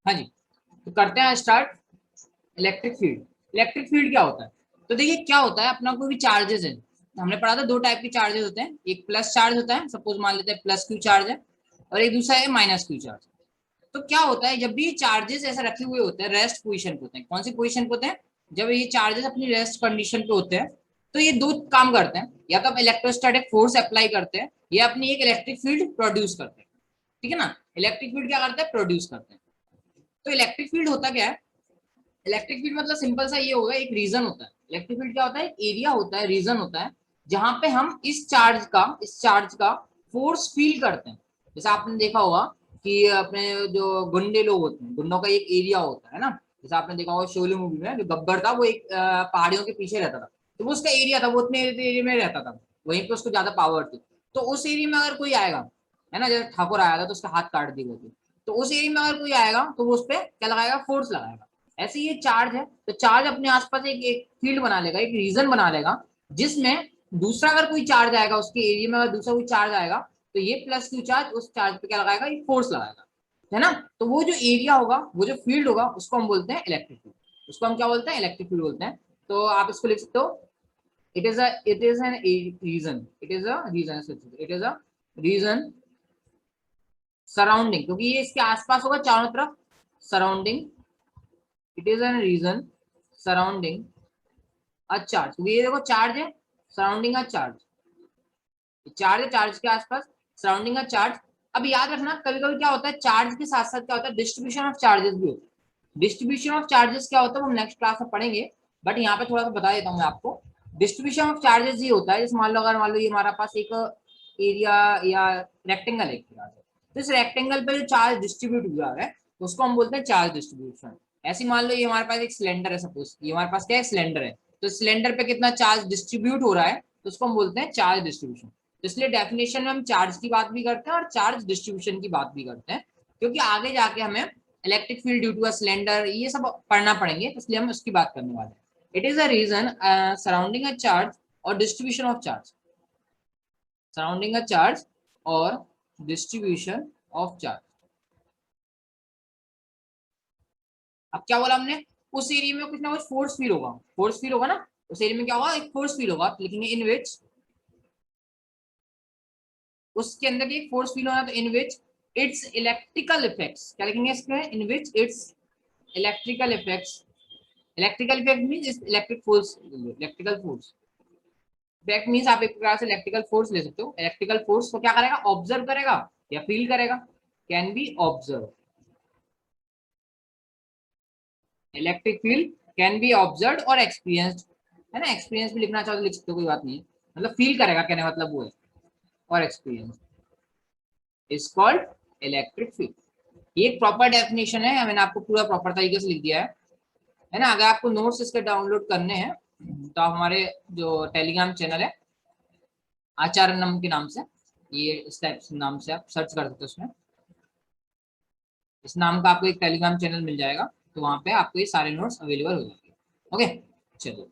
हाँ जी, तो करते हैं start. Electric field, electric field क्या होता है? तो देखिए क्या होता है, अपना कोई भी चार्जेस है, हमने पढ़ा था दो टाइप के चार्जेस होते हैं, एक प्लस चार्ज होता है, सपोज मान लेते हैं प्लस क्यू चार्ज है, और एक दूसरा है माइनस क्यू चार्ज। तो क्या होता है, जब भी चार्जेस ऐसे रखे हुए होते हैं रेस्ट पोजीशन पे होते हैं, कौन सी पोजीशन पे होते हैं, जब ये चार्जेस अपनी रेस्ट कंडीशन पे होते हैं, तो ये दो काम करते हैं, या तो आप इलेक्ट्रोस्टैटिक फोर्स अप्लाई करते हैं या अपनी एक इलेक्ट्रिक फील्ड प्रोड्यूस करते हैं। ठीक है ना, इलेक्ट्रिक फील्ड क्या करते हैं, प्रोड्यूस करते हैं। तो इलेक्ट्रिक फील्ड होता क्या है, इलेक्ट्रिक फील्ड मतलब सिंपल सा ये होगा, एक रीजन होता है। इलेक्ट्रिक फील्ड क्या होता है, एरिया होता है, रीजन होता है, जहां पे हम इस चार्ज का फोर्स फील करते हैं। जैसे आपने देखा होगा कि अपने जो गुंडे लोग होते हैं, गुंडों का एक एरिया होता है ना, जैसे आपने देखा होगा शोले मूवी में जो गब्बर था वो एक पहाड़ियों के पीछे रहता था, तो वो उसका एरिया था, वो उतने एरिया में रहता था, वहीं पे उसको ज्यादा पावर थी। तो उस एरिया में अगर कोई आएगा, है ना, जैसे ठाकुर आया था तो उसका हाथ काट दी गई थी, तो उस एरिया में अगर कोई आएगा तो वो उस पर क्या लगाएगा, फोर्स लगाएगा। ऐसे ये चार्ज है, तो चार्ज अपने आसपास एक फील्ड बना लेगा, एक रीजन बना लेगा, जिसमें दूसरा अगर कोई चार्ज आएगा उसके एरिया में, अगर दूसरा कोई चार्ज आएगा, तो ये प्लस क्यू चार्ज उस चार्ज पे क्या लगाएगा, ये फोर्स लगाएगा, है ना। तो वो जो एरिया होगा, वो जो फील्ड होगा, उसको हम बोलते हैं इलेक्ट्रिक फील्ड। उसको हम क्या बोलते हैं, इलेक्ट्रिक फील्ड बोलते हैं। तो आप इसको लिख सकते हो, it is an region, it is a region surrounding, क्योंकि ये इसके आसपास होगा चारों तरफ, surrounding, it is an region surrounding a charge, क्योंकि ये देखो चार्ज है, सराउंडिंग अ चार्ज, चार्ज है, चार्ज के आसपास, सराउंडिंग अ चार्ज। अब याद रखना, कभी कभी क्या होता है, चार्ज के साथ साथ क्या होता है, डिस्ट्रीब्यूशन ऑफ चार्जेस भी होता है। डिस्ट्रीब्यूशन ऑफ चार्जेस क्या होता है वो नेक्स्ट क्लास में पढ़ेंगे, बट यहाँ पे थोड़ा सा बता देता हूँ मैं आपको। डिस्ट्रीब्यूशन ऑफ चार्जेस ये होता है, जैसे मान लो, अगर मान लो ये हमारा पास एक एरिया या रेक्टेंगल है, तो इस रेक्टेंगल पे जो चार्ज डिस्ट्रीब्यूट हुआ है उसको हम बोलते हैं चार्ज डिस्ट्रीब्यूशन। ऐसे मान लो ये हमारे पास एक सिलेंडर है, सपोज ये हमारे पास क्या है, सिलेंडर है, तो सिलेंडर पे कितना चार्ज डिस्ट्रीब्यूट हो रहा है, तो उसको हम बोलते हैं चार्ज डिस्ट्रीब्यूशन। तो इसलिए डेफिनेशन में हम चार्ज की बात भी करते हैं और चार्ज डिस्ट्रीब्यूशन की बात भी करते हैं, क्योंकि आगे जाके हमें electric field due to a cylinder ये सब पढ़ना पड़ेंगे, इसलिए हम उसकी बात करने वाले हैं। It is a region surrounding a charge और distribution of charge, surrounding a charge और डिस्ट्रीब्यूशन ऑफ चार्ज। अब क्या बोला हमने, उस एरिया में कुछ ना कुछ फोर्स फील होगा, फोर्स फील होगा ना, उस एरिया में क्या होगा, एक फोर्स फील होगा, आप लिखेंगे इन विच, उसके अंदर एक फोर्स फील होना, तो in which it's electrical effects, क्या लिखेंगे इसमें, in which it's electrical effects, electrical effect means electric force, electrical force effect means आप एक प्रकार से इलेक्ट्रिकल फोर्स ले सकते हो। इलेक्ट्रिकल फोर्स को क्या करेगा, ऑब्जर्व करेगा या फील करेगा, can be observe, electric field can be observe और एक्सपीरियंस्ड, है ना, एक्सपीरियंस भी लिखना चाहो तो लिख सकते हो, कोई बात नहीं है, मतलब फील करेगा कहने मतलब वो है, और experience is called electric field. ये एक प्रॉपर डेफिनेशन है, मैंने आपको पूरा प्रॉपर तरीके से लिख दिया है ना। अगर आपको नोट्स इसके डाउनलोड करने हैं तो आप हमारे जो टेलीग्राम चैनल है आचार्य नम के नाम से, ये इस टाइप से नाम से आप सर्च कर सकते हो, उसमें इस नाम का आपको एक टेलीग्राम चैनल मिल जाएगा, तो वहां पे आपको ये सारे नोट्स अवेलेबल हो जाएंगे। ओके, चलो,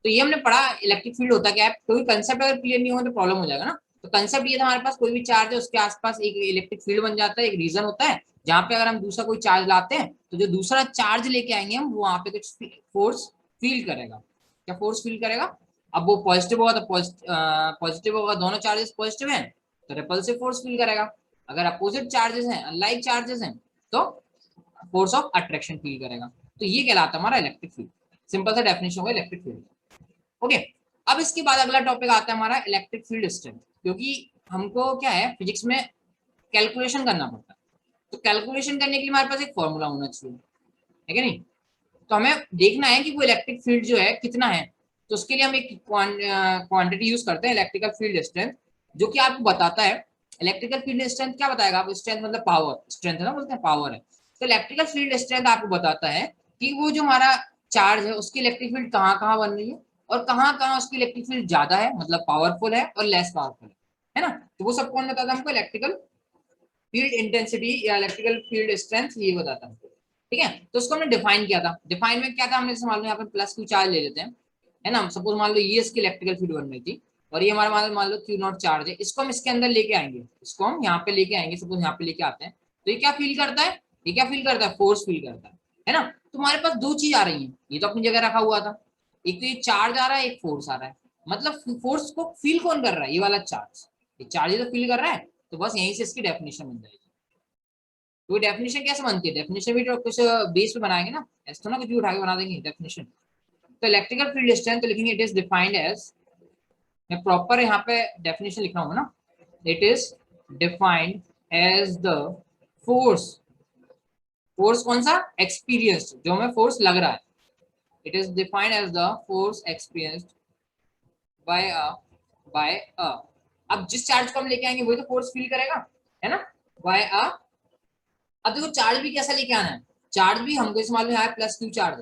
तो ये हमने पढ़ा इलेक्ट्रिक फील्ड होता क्या है, कोई कंसेप्ट अगर क्लियर नहीं हो तो प्रॉब्लम हो जाएगा ना। तो कंसेप्ट ये था, हमारे पास कोई भी चार्ज है उसके आसपास एक इलेक्ट्रिक फील्ड बन जाता है, एक रीजन होता है जहाँ पे अगर हम दूसरा कोई चार्ज लाते हैं तो जो दूसरा चार्ज लेके आएंगे हम, वो वहां पे कुछ फोर्स फील करेगा। क्या फोर्स फील करेगा, अब वो पॉजिटिव होगा तो पॉजिटिव होगा, दोनों चार्जेस पॉजिटिव हैं तो रिपल्सिव फोर्स फील करेगा, अगर अपोजिट चार्जेस हैं, अनलाइक चार्जेस हैं, तो फोर्स ऑफ अट्रैक्शन फील करेगा। तो ये कहलाता है हमारा इलेक्ट्रिक फील्ड, सिंपल सा डेफिनेशन होगा इलेक्ट्रिक फील्ड। ओके, अब इसके बाद अगला टॉपिक आता है हमारा इलेक्ट्रिक फील्ड स्ट्रेंथ, क्योंकि हमको क्या है, फिजिक्स में कैलकुलेशन करना पड़ता है, तो कैलकुलेशन करने के लिए हमारे पास एक फॉर्मूला होना चाहिए, है कि नहीं। तो हमें देखना है कि वो इलेक्ट्रिक फील्ड जो है कितना है, तो उसके लिए हम एक क्वांटिटी यूज करते हैं, इलेक्ट्रिकल फील्ड स्ट्रेंथ, जो कि आपको बताता है इलेक्ट्रिकल फील्ड स्ट्रेंथ क्या बताएगा आपको, स्ट्रेंथ मतलब पावर, स्ट्रेंथ है ना, बोलते हैं पावर है। तो इलेक्ट्रिकल फील्ड स्ट्रेंथ आपको बताता है कि वो जो हमारा चार्ज है उसकी इलेक्ट्रिक फील्ड कहाँ कहाँ बन रही है, और कहाँ कहाँ उसकी इलेक्ट्रिक फील्ड ज्यादा है, मतलब पावरफुल है, और लेस पावरफुल है ना। तो वो सब कौन बताता है हमको, इलेक्ट्रिकल फील्ड इंटेंसिटी या इलेक्ट्रिकल फील्ड स्ट्रेंथ, ये बताता है। ठीक है, तो उसको हमने डिफाइन किया था, डिफाइन में क्या था, हमने जैसे मान लो यहाँ पे प्लस क्यू चार्ज ले लेते हैं, है ना, सपोज मान लो ये इसकी इलेक्ट्रिकल फील्ड बन रही थी, और ये हमारा मान लो क्यू नॉट चार्ज है, इसको हम इसके अंदर लेके आएंगे, इसको हम यहाँ पे लेके आएंगे, सपोज यहाँ पे लेके आते हैं, तो ये क्या फील करता है, ये क्या फील करता है, फोर्स फील करता है ना। तुम्हारे पास दो चीज आ रही है, ये तो अपनी जगह रखा हुआ था, एक तो ये चार्ज आ रहा है, एक फोर्स आ रहा है। मतलब फोर्स को फील कौन कर रहा है, ये वाला चार्ज, ये चार्ज तो फील कर रहा है। तो बस यहीं से इसकी डेफिनेशन बन जाएगी। तो डेफिनेशन कैसे बनती है, डेफिनेशन भी तो कुछ बेस पे बनाएंगे ना, ऐसा तो ना कुछ भी उठा के बना देंगे डेफिनेशन। तो इलेक्ट्रिकल फील्ड स्ट्रेंथ तो लिखेंगे, इट इज डिफाइंड एज, मैं प्रॉपर यहाँ पे डेफिनेशन लिख रहा हूँ ना, it is defined as the force, force कौन सा, एक्सपीरियंस्ड, जो हमें फोर्स लग रहा है, it is defined as the force experienced by a, by a, अब जिस चार्ज को हम लेके आएंगे वही तो फोर्स फील करेगा, है ना, बाय अ। अब देखो चार्ज भी कैसा लेके आना है, चार्ज भी हमको इस मालूम है plus Q charge,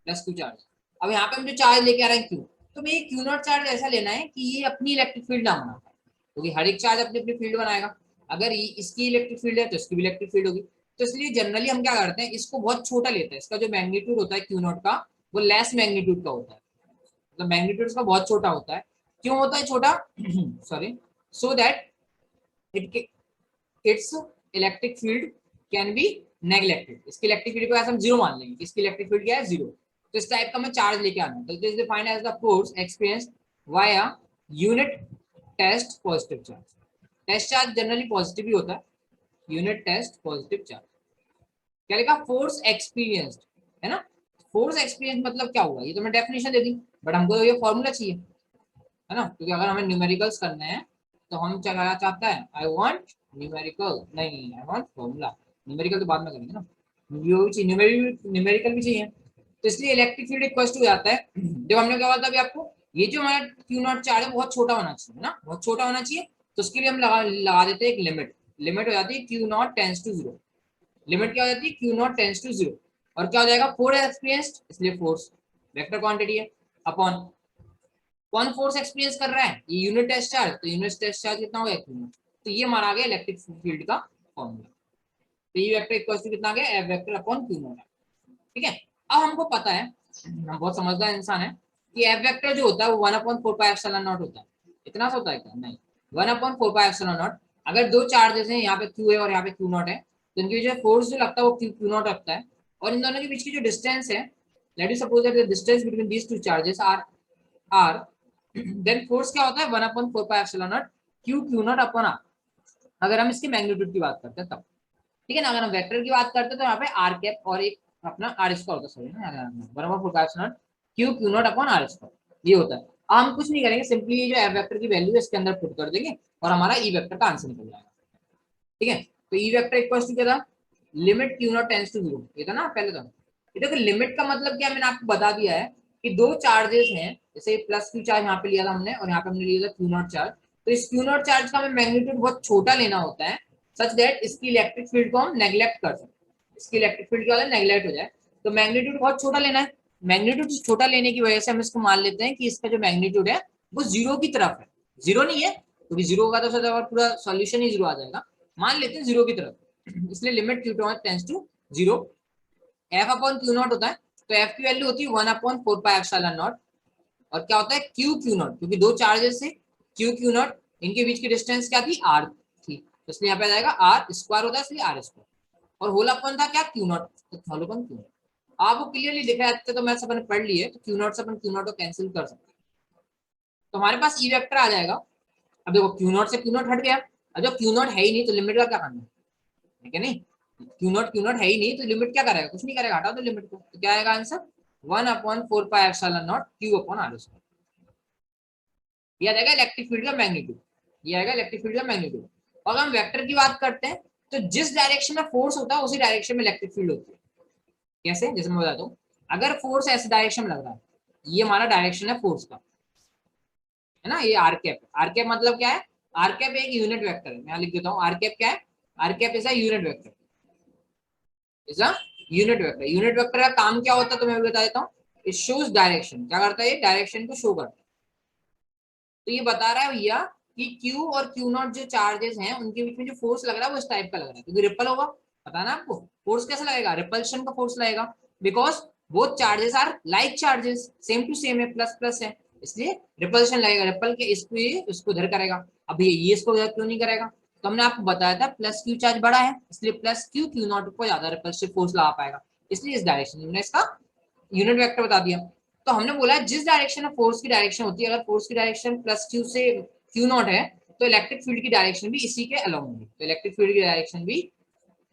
plus Q charge. अब यहाँ पे हम जो चार्ज लेके आ रहे हैं क्यू, तो हमें क्यू नॉट चार्ज ऐसा लेना है कि ये अपनी इलेक्ट्रिक फील्ड ना बना पाए, क्योंकि हर एक चार्ज अपनी अपनी फील्ड बनाएगा। अगर इसकी इलेक्ट्रिक फील्ड है तो इसकी भी इलेक्ट्रिक फील्ड होगी। तो इसलिए जनरली हम क्या करते हैं, इसको बहुत छोटा लेते हैं, इसका जो मैग्नीट्यूड होता है क्यू नॉट का, वो लेस मैग्नीट्यूड का होता है, मतलब मैग्नीट्यूड इसका बहुत छोटा होता है। क्यों होता है छोटा, sorry, so that it it's electric field can be neglected, इसकी इलेक्ट्रिक फील्ड को ऐसे हम जीरो मान लेंगे, इसकी इलेक्ट्रिक फील्ड क्या है, जीरो। तो इस टाइप का मैं चार्ज लेके आना है, तो this defined as the force experience via unit test positive charge. Test charge generally positive ही होता है, यूनिट टेस्ट पॉजिटिव चार्ज। क्या लिखा, फोर्स एक्सपीरियंस्ड, है ना। फोर्स एक्सपीरियंस मतलब क्या हुआ, ये तो मैं डेफिनेशन दे दी, बट हमको ये फॉर्मूला चाहिए, है ना, क्योंकि अगर हमें न्यूमेरिकल्स करने हैं तो हम क्या करना चाहता है, आई वांट न्यूमेरिकल, नहीं आई वांट फॉर्मूला, न्यूमेरिकल तो बाद में करेंगे ना, न्यूमेरिकल भी चाहिए। तो इसलिए इलेक्ट्रिक फील्ड इक्वल टू जाता है, जब हमने क्या बोला था अभी आपको, ये जो हमारा क्यू नॉट चार्ज है बहुत छोटा होना चाहिए ना, बहुत छोटा होना चाहिए। तो उसके लिए हम लगा देते हैं एक लिमिट, लिमिट हो जाती है q naught tends to zero, limit क्या हो जाती है, q naught tends to zero. और क्या हो जाएगा, फोर्स एक्सपीरियंस्ड, इसलिए फोर्स वेक्टर क्वांटिटी है, अपॉन कौन फोर्स एक्सपीरियंस कर रहा है, ये यूनिट टेस्ट चार्ज, तो यूनिट टेस्ट चार्ज कितना हो गया, तो ये हमारा आ गया इलेक्ट्रिक फील्ड का फॉर्मूला। तो ये वेक्टर इक्वल टू कितना आ गया, F vector upon q not. ठीक है, अब हमको पता है, हम बहुत समझदार इंसान है, कि एफ वेक्टर जो होता है वो 1/4πε0 होता है, इतना सा होता है क्या, नहीं, 1/4πε0। अगर दो चार्जेस हैं, यहाँ पे क्यू है और यहाँ पे क्यू नॉट है, तो इनके बीच में फोर्स जो लगता है वो क्यू नॉट लगता है, और इन दोनों के बीच की जो डिस्टेंस है, let us suppose that the distance between these two charges are, then force क्या होता है, 1/4πε0 क्यू नॉट अपॉन आर, अगर हम इसकी मैग्नीट्यूड की बात करते हैं तब। ठीक है ना, अगर हम वेक्टर की बात करते हैं तो यहाँ पे आर कैप और एक अपना आर स्क्वायर होता है, सॉरी ना, 1/4πε0 Q naught upon R square, ये होता है। अब हम कुछ नहीं करेंगे, सिंपली ये जो एफ वेक्टर की वैल्यू है इसके अंदर पुट कर देंगे और हमारा ई वेक्टर का आंसर निकल जाएगा। ठीक है, तो ई वेक्टर इक्वल्स टू क्या था, limit q naught tends to zero, ये था ना पहले तो। ये देखो लिमिट का मतलब क्या, मैंने आपको बता दिया है कि दो चार्जेस हैं, जैसे प्लस क्यू चार्ज यहाँ पे लिया था हमने और यहाँ पे हमने लिया था क्यू नॉट चार्ज, तो इस क्यू नॉट चार्ज का हमें मैग्नीट्यूड बहुत छोटा लेना होता है, सच दैट इसकी इलेक्ट्रिक फील्ड को हम नेग्लेक्ट कर सकते, इसकी इलेक्ट्रिक फील्ड क्या नेग्लेक्ट हो जाए, तो मैग्नीट्यूड बहुत छोटा लेना है। मैग्नीट्यूड छोटा लेने की वजह से हम इसको मान लेते हैं कि इसका जो मैग्नीट्यूड है वो जीरो की तरफ है, जीरो नहीं है, क्योंकि जीरो होगा तो पूरा सॉल्यूशन ही जीरो आ जाएगा, मान लेते हैं जीरो की तरफ, इसलिए limit q naught tends to zero, F upon q naught होता है, तो एफ की वैल्यू होती है 1/4πε0, और क्या होता है क्यू नॉट, क्योंकि दो चार्जेस से क्यू नॉट, इनके बीच की डिस्टेंस क्या थी, आर थी, तो इसलिए यहाँ पे आ जाएगा आर स्क्वायर होता है, इसलिए आर स्क्वायर, और होल अपन था क्या, क्यू नॉट, तो होल अपन क्यू नॉट। आपको क्लियरली दिखा जाते तो मैं सब पढ़ लिए, तो क्यू नॉट से अपन क्यू नॉट को कैंसिल कर सकते हैं, तो हमारे पास ई वेक्टर आ जाएगा। अब देखो क्यू नॉट से क्यू नॉट हट गया, अब जब क्यू नॉट है ही नहीं तो लिमिट का क्या करना है, ठीक है नहीं, क्यू नॉट है ही नहीं तो लिमिट क्या करेगा, कुछ नहीं करेगा, हटा दो लिमिट को, तो क्या आएगा answer 1/4πε0 Q upon R square, ये आ जाएगा इलेक्ट्रिक फील्ड का मैग्नीट्यूड, ये आएगा इलेक्ट्रिक फील्ड का मैग्नीट्यूड। और हम वेक्टर की बात करते हैं, तो जिस डायरेक्शन में फोर्स होता है उसी डायरेक्शन में इलेक्ट्रिक फील्ड होती है। कैसे, जैसे मैं बताता हूँ, अगर फोर्स ऐसे डायरेक्शन में लग रहा है, ये हमारा डायरेक्शन है फोर्स का, है ना, ये आर कैप, आर कैप मतलब क्या है, आर कैप एक यूनिट वेक्टर है, मैं लिख देता हूँ आर कैप क्या है, R cap is a unit vector, is a unit vector. Unit vector का काम क्या होता है तो मैं बता देता हूँ, इट शोज डायरेक्शन, क्या करता है ये, डायरेक्शन को शो करता है। तो ये बता रहा है भैया कि Q और Q नॉट जो चार्जेस हैं उनके बीच में जो फोर्स लग रहा है वो इस टाइप का लग रहा है, क्योंकि रिपल होगा, पता ना आपको, फोर्स कैसे लगेगा, रिपल्शन का फोर्स लगेगा, because both charges are like charges, same to same है, प्लस प्लस है, इसलिए रिपल्शन लगेगा, रिपल के इसको ये उसको उधर करेगा। अब ये इसको उधर क्यों नहीं करेगा, तो हमने आपको बताया था प्लस क्यू चार्ज बड़ा है, इसलिए प्लस क्यू क्यू नॉट को ज्यादा रिपल्सिव फोर्स लगा पाएगा, इसलिए इस डायरेक्शन में हमने इसका यूनिट वेक्टर बता दिया। तो हमने बोला जिस डायरेक्शन में फोर्स की डायरेक्शन होती है, अगर फोर्स की डायरेक्शन प्लस क्यू से क्यू नॉट है, तो इलेक्ट्रिक फील्ड की डायरेक्शन भी इसी के अलोंग होगी। तो इलेक्ट्रिक फील्ड की डायरेक्शन भी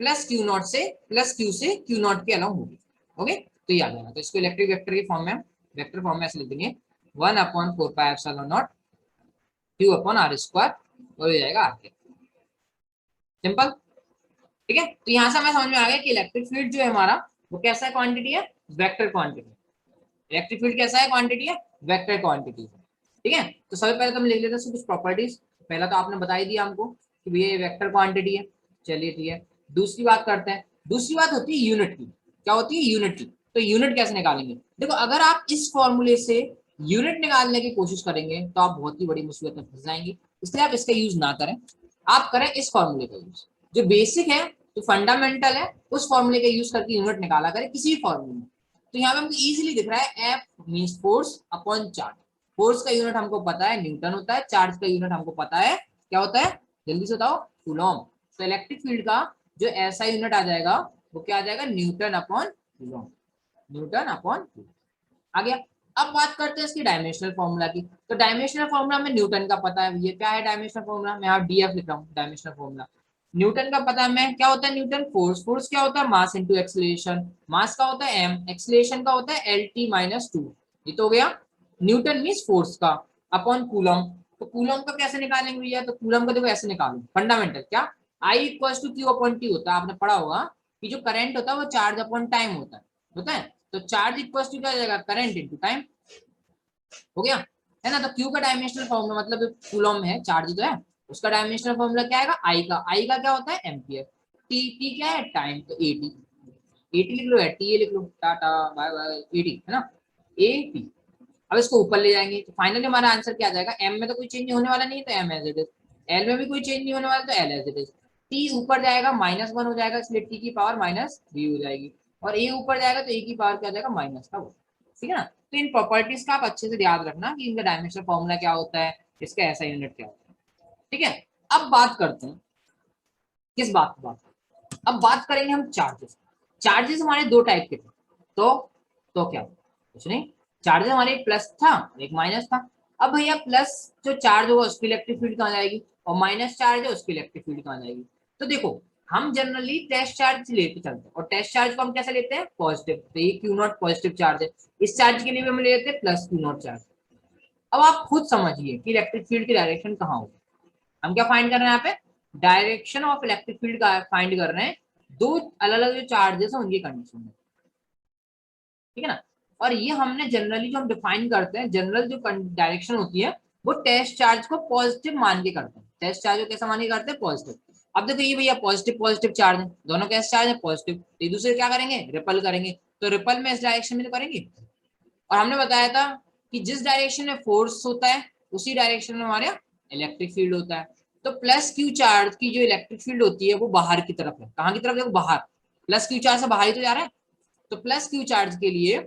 प्लस क्यू नॉट से प्लस क्यू से क्यू नॉट के अलोंग होगी। ओके, तो ये आ जाएगा। तो इसको इलेक्ट्रिक वेक्टर के फॉर्म में, वेक्टर फॉर्म में ऐसे लिख देंगे 1/4πε0 Q/r², और हो जाएगा आर के। सिंपल, ठीक है। तो यहां से हमें समझ में आ गया कि इलेक्ट्रिक फील्ड जो है हमारा वो कैसा है, क्वांटिटी है, वेक्टर क्वांटिटी। इलेक्ट्रिक फील्ड कैसा है, क्वांटिटी है, वेक्टर क्वांटिटी। ठीक है। तो सबसे पहले तो हम लिख लेते हैं कुछ प्रॉपर्टीज। पहला तो आपने बता ही दिया हमको कि भैया ये वेक्टर क्वांटिटी है, चलिए ठीक है। दूसरी बात करते हैं, दूसरी बात होती है यूनिट की। क्या होती है, यूनिट की। तो यूनिट कैसे निकालेंगे, देखो अगर आप इस फॉर्मूले से यूनिट निकालने की कोशिश करेंगे तो आप बहुत ही बड़ी मुसीबत में फंस जाएंगे, इसलिए आप इसका यूज ना करें, आप करें इस फॉर्मूले का यूज जो बेसिक है, जो फंडामेंटल है, उस फॉर्मूले का यूज करके यूनिट निकाला करें किसी भी फॉर्मूले में। तो यहाँ पे हमको इजीली दिख रहा है F means force upon charge. Force का यूनिट हमको पता है न्यूटन होता है, चार्ज का यूनिट हमको पता है क्या होता है, जल्दी से बताओ, कूलॉम। तो इलेक्ट्रिक फील्ड का जो ऐसा यूनिट आ जाएगा वो क्या आ जाएगा, newton upon coulomb, newton upon. आ गया। अब बात करते हैं इसकी डायमेंशनल फॉर्मूला की। तो डायमेंशनल फॉर्मूला में न्यूटन का पता है, ये क्या है डायमेंशनल फॉर्मूला, मैं यहाँ डीएफ लिख रहा हूँ डायमेंशनल फॉर्मूला। न्यूटन का पता है मैं, क्या होता है न्यूटन, फोर्स। फोर्स क्या होता है, मास इंटू एक्सीलरेशन। मास का होता है एम, एक्सीलरेशन का होता है L t - 2। ये तो हो गया न्यूटन मींस फोर्स का, अपॉन कूलम। तो कूलम का कैसे निकालेंगे भैया, तो कूलम का देखो ऐसे निकालो, फंडामेंटल क्या, I = Q/T होता है, आपने पढ़ा होगा कि जो करंट होता है वो चार्ज अपॉन टाइम होता है। तो चार्ज इक्वल टू क्या हो जाएगा, करंट इनटू टाइम। हो गया, है ना। तो क्यू का डायमेंशनल फॉर्मूला मतलब कूलम है, चार्ज तो है, उसका डायमेंशनल फॉर्मूला क्या आएगा, आई का क्या होता है, एम्पियर। टी क्या है, टाइम, तो एटी, एटी लिख लो, टी ए लिख लो, टाटा बाय बाय, एटी है ना, एटी। अब इसको ऊपर ले जाएंगे तो फाइनली हमारा आंसर क्या आ जाएगा, एम में तो कोई चेंज होने वाला नहीं है तो M as it is, L में भी कोई चेंज नहीं होने वाला तो L as it is. T ऊपर जाएगा -1 हो जाएगा, इसलिए टी की पावर -3 हो जाएगी, और ए ऊपर जाएगा तो ए की पावर क्या हो जाएगा, माइनस का। ठीक है ना। तो इन प्रॉपर्टीज का आप अच्छे से याद रखना कि इनका डायमेंशनल फॉर्मूला क्या होता है, इसका ऐसा यूनिट क्या होता है। ठीक है। अब बात करते हैं किस बात की बात, अब बात करेंगे हम चार्जेस। चार्जेस हमारे दो टाइप के थे, तो क्या, कुछ नहीं, चार्जेस हमारे एक प्लस था एक माइनस था। अब भैया प्लस जो चार्ज होगा उसकी इलेक्ट्रिक फील्ड कहाँ जाएगी, और माइनस चार्ज है उसकी इलेक्ट्रिक फील्ड कहाँ जाएगी। तो देखो हम जनरली टेस्ट चार्ज लेते चलते हैं, और टेस्ट चार्ज को हम कैसे लेते हैं, पॉजिटिव। तो ये क्यू नॉट पॉजिटिव चार्ज है, इस चार्ज के लिए भी हम ले लेते हैं प्लस क्यू नॉट चार्ज। अब आप खुद समझिए कि इलेक्ट्रिक फील्ड की डायरेक्शन कहाँ होगी। हम क्या फाइंड कर रहे हैं यहाँ पे, डायरेक्शन ऑफ इलेक्ट्रिक फील्ड का फाइंड कर रहे हैं, दो अलग अलग जो चार्जेस हैं उनकी कंडीशन में। ठीक है ना। और ये हमने जनरली जो हम डिफाइन करते हैं, जनरल जो डायरेक्शन होती है वो टेस्ट चार्ज को पॉजिटिव मान के करते हैं। टेस्ट चार्ज को कैसा मान के करते हैं, पॉजिटिव। अब देखो ये भैया पॉजिटिव पॉजिटिव चार्ज है, दोनों कैसे चार्ज है, पॉजिटिव, एक दूसरे क्या करेंगे, रिपल करेंगे। तो रिपल में इस डायरेक्शन में तो करेंगे। और हमने बताया था कि जिस डायरेक्शन में फोर्स होता है उसी डायरेक्शन में हमारे इलेक्ट्रिक फील्ड होता है। तो प्लस क्यू चार्ज की जो इलेक्ट्रिक फील्ड होती है वो बाहर की तरफ है, कहाँ की तरफ, देखो बाहर, प्लस क्यू चार्ज से बाहर ही तो जा रहा है। तो प्लस क्यू चार्ज के लिए,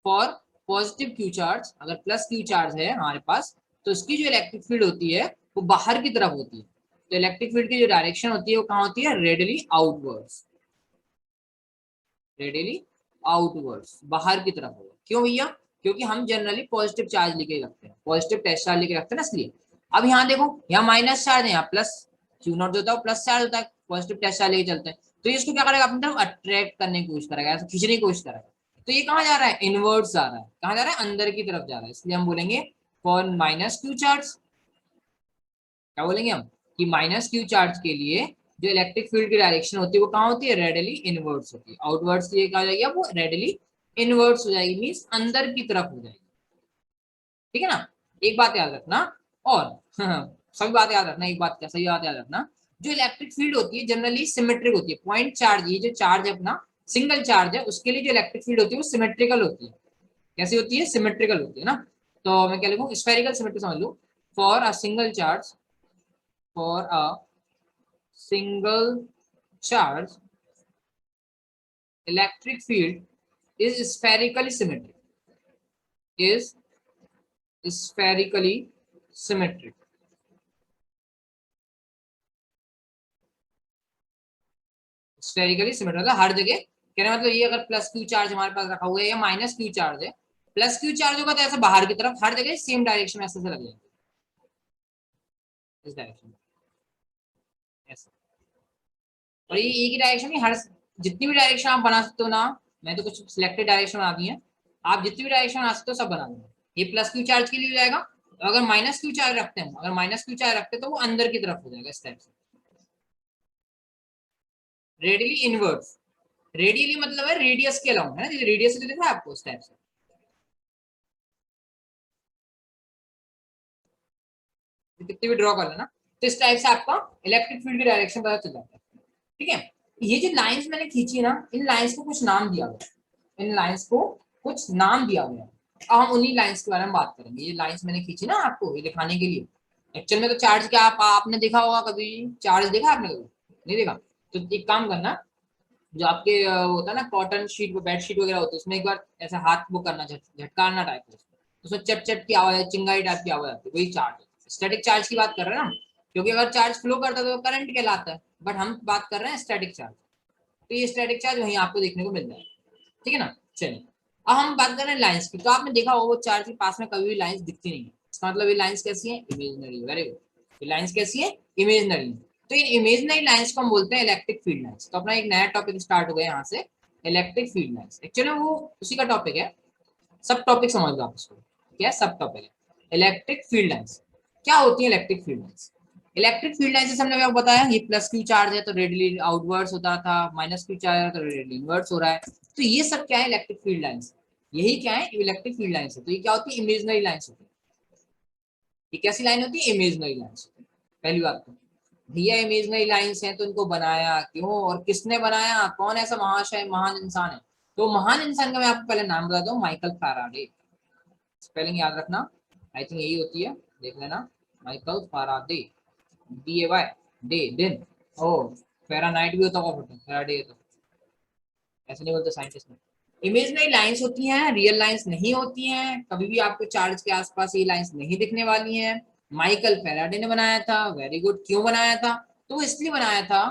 फॉर पॉजिटिव क्यू चार्ज, अगर प्लस क्यू चार्ज है हमारे पास, तो उसकी जो इलेक्ट्रिक फील्ड होती है वो बाहर की तरफ होती है। तो इलेक्ट्रिक फील्ड की जो डायरेक्शन होती है वो कहाँ होती है, रेडियली आउटवर्ड्स, रेडियली आउटवर्ड्स, बाहर की तरफ होगा। क्यों भैया, क्योंकि हम जनरली पॉजिटिव चार्ज लेके रखते हैं, पॉजिटिव टेस्ट चार्ज लेके रखते हैं ना, इसलिए। अब यहाँ देखो, यहाँ माइनस चार्ज है, यहाँ प्लस क्यू नॉट होता है, प्लस चार्ज होता है, पॉजिटिव टेस्ट चार्ज लेके चलते हैं। तो ये इसको क्या करेगा, अपनी तरफ अट्रैक्ट करने की कोशिश करेगा, ऐसे खींचने की कोशिश करेगा। तो ये कहाँ जा रहा है, इनवर्ड्स जा रहा है, कहाँ जा रहा है, अंदर की तरफ जा रहा है। इसलिए हम बोलेंगे फॉर माइनस क्यू चार्ज, क्या बोलेंगे हम, कि माइनस क्यू चार्ज के लिए जो इलेक्ट्रिक फील्ड की डायरेक्शन होती है वो कहाँ होती है, रेडियली इनवर्ड्स होती है। आउटवर्ड्स ये क्या हो जाएगी, वो रेडियली इनवर्ड्स हो जाएगी, मींस अंदर की तरफ हो जाएगी। ठीक है ना। एक बात याद रखना, और सभी बात याद रखना, एक बात क्या सही बात याद रखना, जो इलेक्ट्रिक फील्ड होती है जनरली सिमेट्रिक होती है। पॉइंट चार्ज, ये जो चार्ज है अपना सिंगल चार्ज है, उसके लिए जो इलेक्ट्रिक फील्ड होती है वो सिमेट्रिकल होती है। कैसी होती है, सिमेट्रिकल होती है ना। तो मैं क्या लिखूं, स्फेरिकल सिमेट्री समझ लो। For a single charge, for a single charge electric field is spherically symmetric, is spherically symmetric, spherically symmetric मतलब हर जगह, कहने मतलब ये अगर प्लस क्यू चार्ज हमारे पास रखा हुआ है या माइनस क्यू चार्ज है, प्लस क्यू चार्ज होगा तो ऐसे बाहर की तरफ हर जगह सेम डायरेक्शन में ऐसे से लगेगा, इस डायरेक्शन में ऐसे। और ये एक ही डायरेक्शन नहीं, हर जितनी भी डायरेक्शन आप बना सकते हो ना, मैं तो कुछ सिलेक्टेड डायरेक्शन बना दी है, आप जितनी भी डायरेक्शन बना सकते हो सब बना देंगे। ये प्लस क्यू चार्ज के लिए हो जाएगा, अगर माइनस क्यू चार्ज रखते हैं, अगर माइनस क्यू चार्ज रखते हैं तो वो अंदर की तरफ हो जाएगा इस टाइप से, रेडियली इनवर्स। रेडियली मतलब है रेडियस के अलाउंग, है ना, रेडियस जो देखा है आपको उस टाइप से, कितने भी ड्रॉ कर लेना, तो इस टाइप से आपका इलेक्ट्रिक फील्ड की डायरेक्शन पता चल जाता है। ठीक है, ये जो लाइंस मैंने खींची है ना, इन लाइंस को कुछ नाम दिया गया, इन लाइंस को कुछ नाम दिया गया। अब हम उन्हीं लाइंस के बारे में बात करेंगे। ये लाइंस मैंने खींची ना आपको ये दिखाने के लिए, एक्चुअल में तो चार्ज क्या आपने देखा होगा कभी, चार्ज देखा आपने कभी, नहीं देखा, तो एक काम करना, जो आपके होता है ना कॉटन शीट बेड शीट वगैरह होती है, उसमें एक बार ऐसा हाथ वो करना, झटकारना टाइप का, उसमें चट चट की आवाज, चिंगारी टाइप की आवाज आती है, वही चार्ज है। स्टैटिक चार्ज की बात कर रहे हैं ना, क्योंकि अगर चार्ज फ्लो करता है तो करंट कहलाता है, बट हम बात कर रहे हैं स्टैटिक चार्ज, तो ये स्टैटिक चार्ज वहीं आपको देखने को मिल जाएगा। ठीक है ना, चलिए अब हम बात कर रहे हैं लाइंस की। तो आपने देखा होगा वो चार्ज के पास में कभी भी लाइंस दिखती नहीं है, इसका मतलब ये लाइंस कैसी है, इमेजिनरी। वेरी गुड, ये लाइंस कैसी है, इमेजिनरी। तो इन इमेजिनरी लाइंस को हम बोलते हैं इलेक्ट्रिक फील्ड लाइंस। तो अपना एक नया टॉपिक स्टार्ट हो गया यहाँ से, इलेक्ट्रिक फील्ड लाइंस। एक्चुअली वो उसी का टॉपिक है, सब टॉपिक समझ लो आप इसको, क्या सब टॉपिक है इलेक्ट्रिक फील्ड लाइंस। क्या होती है electric field lines? Electric field lines हमने आपको बताया, ये प्लस क्यू चार्ज है तो रेडियली आउटवर्ड्स होता था, माइनस क्यू चार्ज है तो रेडियली इनवर्ड्स हो रहा है। तो ये सब क्या है, इलेक्ट्रिक फील्ड लाइंस। यही क्या है, इलेक्ट्रिक फील्ड लाइंस है। तो ये क्या होती है, इमेजिनरी लाइंस होती है। ये कैसी लाइन होती है, इमेजिनरी लाइंस। पहली बात तो भैया इमेजिनरी लाइंस हैं तो इनको बनाया क्यों और किसने बनाया, कौन ऐसा महाशय महान इंसान है? तो महान इंसान का मैं आपको पहले नाम बताता हूँ, माइकल फैराडे। स्पेलिंग याद रखना, आई थिंक यही होती है, देख लेना, माइकल फैराडे, DAY, डे दिन। ओ फेरानाइट भी होता होगा, फैराडे तो ऐसे नहीं बोलते साइंटिस्ट में। इमेजिनरी लाइंस होती हैं, रियल लाइंस नहीं होती हैं, कभी भी आपको चार्ज के आसपास ये लाइंस नहीं दिखने वाली हैं। माइकल फैराडे ने बनाया था, वेरी गुड। क्यों बनाया था? तो इसलिए बनाया था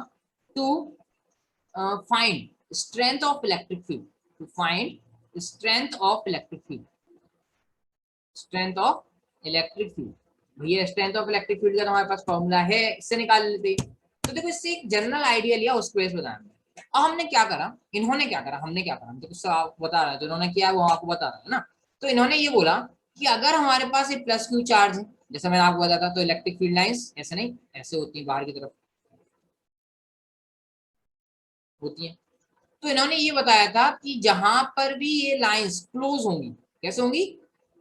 to find strength of electric field, to find strength of electric field, strength of electric field. भैया स्ट्रेंथ ऑफ इलेक्ट्रिक फील्ड का हमारे पास फॉर्मूला है, इससे निकाल लेते। तो देखो इससे एक जनरल आइडिया लिया, उसको बेस बताया। अब हमने क्या करा, इन्होंने क्या करा, हमने क्या करा, हम तो कुछ बता रहा है, जो इन्होंने किया वो आपको बता रहा है ना। तो इन्होंने ये बोला कि अगर हमारे पास एक प्लस क्यू चार्ज है, जैसा मैंने आपको बताया था, तो इलेक्ट्रिक फील्ड लाइंस ऐसे नहीं, ऐसे होती है, बाहर की तरफ होती है। तो इन्होंने ये बताया था कि जहां पर भी ये लाइंस क्लोज होंगी, कैसे होंगी,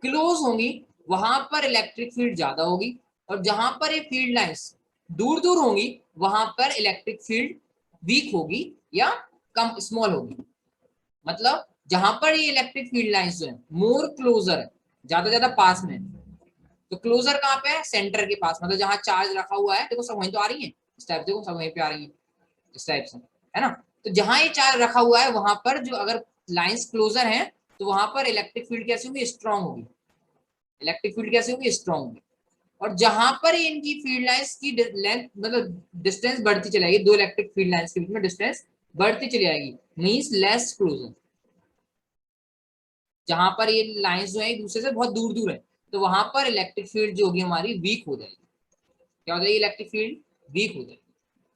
क्लोज होंगी, वहां पर इलेक्ट्रिक फील्ड ज्यादा होगी, और जहां पर ये फील्ड लाइंस दूर दूर होंगी वहां पर इलेक्ट्रिक फील्ड वीक होगी या कम स्मॉल होगी। मतलब जहां पर ये इलेक्ट्रिक फील्ड लाइंस जो है मोर क्लोजर है, ज्यादा पास में है, तो क्लोजर कहाँ पे है, सेंटर के पास, मतलब जहां चार्ज रखा हुआ है, देखो सब वहीं तो आ रही है, इस टाइप देखो सब वहीं पे आ रही है, इस टाइप से, है ना। तो जहां ये चार्ज रखा हुआ है वहां पर जो अगर लाइंस क्लोजर है तो वहां पर इलेक्ट्रिक फील्ड कैसी होगी, स्ट्रांग होगी, इलेक्ट्रिक फील्ड कैसी होगी, स्ट्रांग होगी। और जहां पर इनकी फील्ड लाइंस की लेंथ मतलब डिस्टेंस बढ़ती चली जाएगी, दो इलेक्ट्रिक फील्ड लाइंस के बीच में डिस्टेंस बढ़ती चली जाएगी, मींस लेस क्लोजर। जहां पर ये लाइंस जो है एक दूसरे से बहुत दूर दूर है, तो वहां पर इलेक्ट्रिक फील्ड जो होगी हमारी वीक हो जाएगी। क्या हो जाएगी, इलेक्ट्रिक फील्ड वीक हो जाएगी।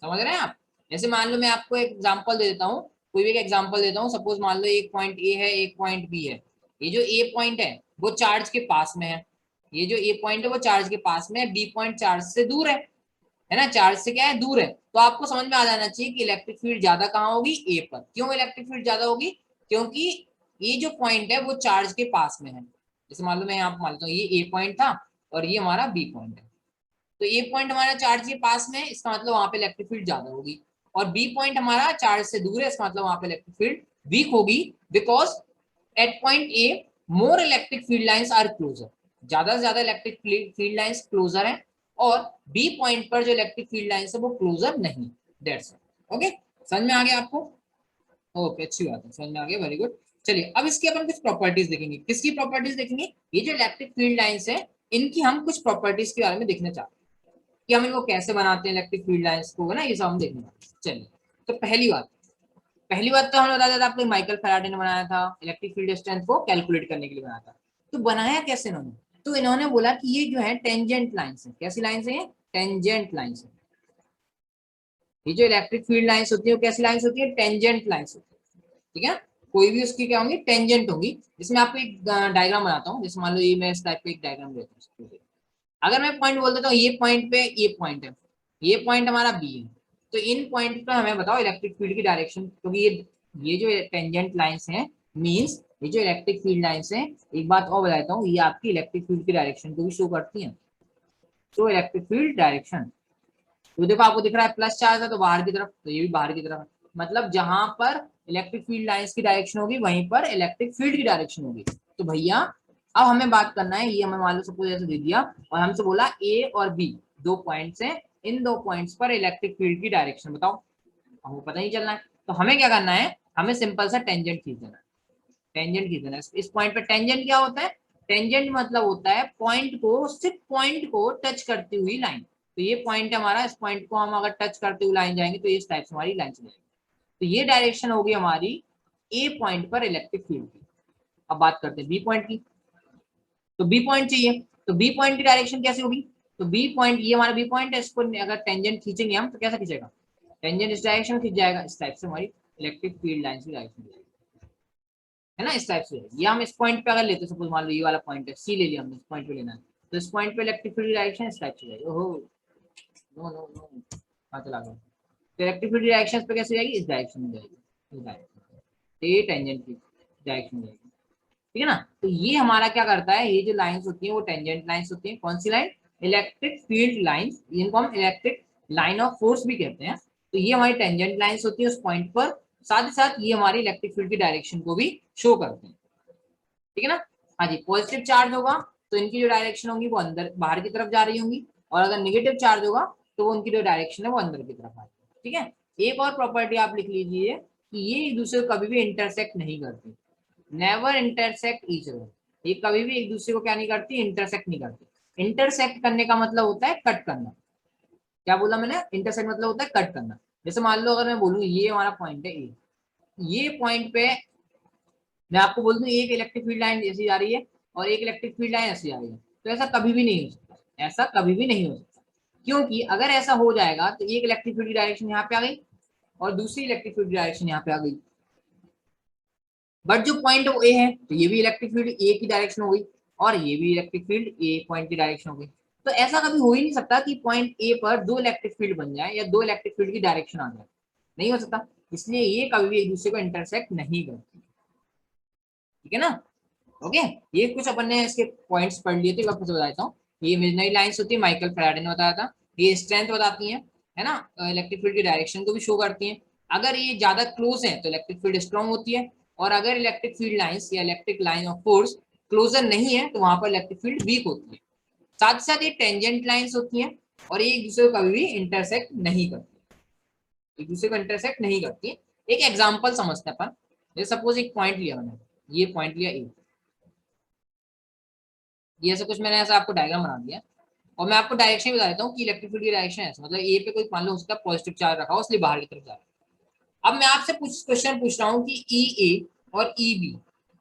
समझ रहे हैं आप? जैसे मान लो मैं आपको एक एग्जांपल दे देता हूँ, कोई भी एक एग्जांपल देता हूँ, सपोज मान लो एक पॉइंट ए है, एक पॉइंट बी है। ये जो ए पॉइंट है वो चार्ज के पास में है, ये जो ए पॉइंट है वो चार्ज के पास में है, बी पॉइंट चार्ज से दूर है ना, चार्ज से क्या है, दूर है। तो आपको समझ में आ जाना चाहिए कि इलेक्ट्रिक फील्ड ज्यादा कहाँ होगी, ए पर। क्यों इलेक्ट्रिक फील्ड ज्यादा होगी? क्योंकि ये जो पॉइंट है वो चार्ज के पास में है। जैसे मान लो मैं यहाँ मान लेता हूँ ये ए पॉइंट था और ये हमारा बी पॉइंट है, तो ए पॉइंट हमारा चार्ज के पास में है, इसका मतलब वहां पे इलेक्ट्रिक फील्ड ज्यादा होगी। और बी पॉइंट हमारा चार्ज से दूर है, इसका मतलब वहां पे इलेक्ट्रिक फील्ड वीक होगी, because at point A more electric field lines are closer, ज्यादा से ज्यादा इलेक्ट्रिक फील्ड लाइंस क्लोजर है, और बी पॉइंट पर जो इलेक्ट्रिक फील्ड लाइंस है वो क्लोजर नहीं। That's it. ओके, समझ में आ गया आपको? ओके, अच्छी बात है, समझ में आ गया, वेरी गुड। चलिए अब इसकी अपन कुछ प्रॉपर्टीज देखेंगे। किसकी प्रॉपर्टीज देखेंगे? ये जो इलेक्ट्रिक फील्ड लाइंस है इनकी हम कुछ प्रॉपर्टीज के बारे में देखना चाहते हैं कि हम इनको कैसे बनाते हैं इलेक्ट्रिक फील्ड लाइंस को, है ना, ये सब हम देखने वाले। चलिए, तो पहली बात, पहली बात तो हमने बताया था आपको, माइकल फैराडे ने बनाया था, इलेक्ट्रिक फील्ड स्ट्रेंथ को कैलकुलेट करने के लिए बनाया था। तो बनाया कैसे इन्होंने, तो इन्होंने बोला कि ये जो है टेंजेंट लाइंस है। कैसी लाइंस है? टेंजेंट लाइंस है। ये जो इलेक्ट्रिक फील्ड लाइंस होती है वो कैसी लाइंस होती है? टेंजेंट लाइंस होती है। ठीक है, कोई भी उसकी क्या होंगी? टेंजेंट होंगी। जिसमें आपको एक डायग्राम बनाता हूँ, जैसे मान लो ये मैं इस टाइप का एक डायग्राम लेता हूँ। अगर मैं पॉइंट बोल देता हूँ ये पॉइंट पे ये पॉइंट है, ये पॉइंट हमारा बी है, तो इन पॉइंट पे हमें बताओ इलेक्ट्रिक फील्ड की डायरेक्शन, क्योंकि ये जो टेंजेंट लाइंस हैं मींस ये जो इलेक्ट्रिक फील्ड लाइंस हैं, एक बात और बताता हूँ, ये आपकी इलेक्ट्रिक फील्ड की डायरेक्शन को भी शो करती हैं। तो इलेक्ट्रिक फील्ड डायरेक्शन, तो देखो आपको दिख रहा है प्लस चार्ज है तो बाहर की तरफ, तो ये भी बाहर की तरफ है। मतलब जहां पर इलेक्ट्रिक फील्ड लाइंस की डायरेक्शन होगी वहीं पर इलेक्ट्रिक फील्ड की डायरेक्शन होगी। तो भैया अब हमें बात करना है, ये हमें मान लो सपोज ऐसे दे दिया और हमसे बोला ए और बी दो पॉइंट्स हैं, इन दो पॉइंट्स पर इलेक्ट्रिक फील्ड की डायरेक्शन बताओ। हमको पता नहीं चलना है, तो हमें क्या करना है? हमें सिंपल सा टेंजेंट खींच देना है। टेंजेंट खींच देना है इस पॉइंट पर। टेंजेंट क्या होता है? टेंजेंट मतलब होता है पॉइंट को, सिर्फ पॉइंट को टच करती हुई लाइन। तो ये पॉइंट है हमारा, इस पॉइंट को हम अगर टच करते हुए लाइन जाएंगे तो इस टाइप से हमारी लाइन चलेगी। तो ये डायरेक्शन होगी हमारी ए पॉइंट पर इलेक्ट्रिक फील्ड की। अब बात करते हैं बी पॉइंट की। तो बी पॉइंट चाहिए, तो बी पॉइंट की डायरेक्शन कैसे होगी? तो बी पॉइंट, ये हमारा बी पॉइंट है, इसको अगर टेंजेंट खींचेंगे हम तो कैसा खींचेगा? टेंजेंट इस डायरेक्शन खींच जाएगा, इस टाइप से हमारी इलेक्ट्रिक फील्ड लाइन की डायरेक्शन है ना, इस टाइप से। ये हम इस पॉइंट पे अगर लेते, सपोज मान लो ये वाला पॉइंट है, सी ले लिया हमने, इस पॉइंट पे लेना है, तो इस पॉइंट पे इलेक्ट्रिक फील्ड डायरेक्शन इस टाइप से जाएगी। ओहो, नो नो नो, हाँ चला गया। तो इलेक्ट्रिक फील्ड डायरेक्शन पे कैसे जाएगी? इस डायरेक्शन में जाएगी, इस डायरेक्शन, ये टेंजेंट की डायरेक्शन में जाएगी। ठीक है ना, तो ये हमारा क्या करता है, ये जो लाइंस होती है वो टेंजेंट लाइंस होती है। कौन सी लाइन? इलेक्ट्रिक फील्ड लाइंस, इनको हम इलेक्ट्रिक लाइन ऑफ फोर्स भी कहते हैं। तो ये हमारी टेंजेंट लाइंस होती है उस पॉइंट पर, साथ ही साथ ये हमारी इलेक्ट्रिक फील्ड की डायरेक्शन को भी शो करती है। ठीक है ना। हाँ जी, पॉजिटिव चार्ज होगा तो इनकी जो डायरेक्शन होगी वो अंदर बाहर की तरफ जा रही होंगी, और अगर निगेटिव चार्ज होगा तो वो उनकी जो डायरेक्शन है वो अंदर की तरफ आएगी। ठीक है, एक और प्रॉपर्टी आप लिख लीजिए कि ये एक दूसरे को कभी भी इंटरसेक्ट नहीं करती। Never intersect each other. ये कभी भी एक दूसरे को क्या नहीं करती? इंटरसेक्ट नहीं करती। इंटरसेक्ट करने का मतलब होता है कट करना। क्या बोला मैंने? इंटरसेक्ट मतलब होता है कट करना। जैसे मान लो अगर मैं बोलूँ ये हमारा पॉइंट है ए, ये पॉइंट पे मैं आपको बोल दूं एक इलेक्ट्रिक फील्ड लाइन ऐसी जा रही है और एक इलेक्ट्रिक फील्ड लाइन ऐसी जा रही है, तो ऐसा कभी भी नहीं हो सकता। ऐसा कभी भी नहीं हो सकता, क्योंकि अगर ऐसा हो जाएगा तो एक इलेक्ट्रिक फील्ड की डायरेक्शन यहाँ पे आ गई और दूसरी इलेक्ट्रिक फील्ड की डायरेक्शन यहाँ पे आ गई। बट जो पॉइंट वो ए है तो ये भी इलेक्ट्रिक फील्ड ए की डायरेक्शन हो गई और ये भी इलेक्ट्रिक फील्ड ए पॉइंट की डायरेक्शन हो गई। तो ऐसा कभी हो ही नहीं सकता कि पॉइंट ए पर दो इलेक्ट्रिक फील्ड बन जाए या दो इलेक्ट्रिक फील्ड की डायरेक्शन आ जाए, नहीं हो सकता। इसलिए ये कभी भी एक दूसरे को इंटरसेक्ट नहीं करती। ठीक है ना। ओके, ये कुछ अपन ने इसके पॉइंट्स पढ़ लिए थे, वापस बता देता हूँ। ये इमेजिनरी लाइंस होती है, माइकल फैराडे ने बताया था। ये स्ट्रेंथ बताती है ना, इलेक्ट्रिक फील्ड की डायरेक्शन को भी शो करती हैं। अगर ये ज्यादा क्लोज है तो इलेक्ट्रिक फील्ड स्ट्रॉन्ग होती है, और अगर इलेक्ट्रिक फील्ड लाइंस या electric line of force closer नहीं है तो वहां पर इलेक्ट्रिक फील्ड वीक होती है। साथ ही साथ ये टेंजेंट लाइंस होती हैं और ये एक दूसरे को कभी भी इंटरसेक्ट नहीं करती, एक दूसरे को इंटरसेक्ट नहीं करती। एक एग्जाम्पल समझते हैं अपन। जैसे सपोज एक पॉइंट लिया मैंने, ये पॉइंट लिया ए, ये ऐसा कुछ मैंने ऐसा आपको डायग्राम बना दिया और मैं आपको डायरेक्शन बता देता हूँ कि इलेक्ट्रिक फील्ड की डायरेक्शन है, मतलब ए पे कोई मान लो उसका पॉजिटिव चार्ज रखा हो इसलिए बाहर की तरफ जा रहा है। अब मैं आपसे कुछ क्वेश्चन पूछ रहा हूँ कि ई ए और ई बी,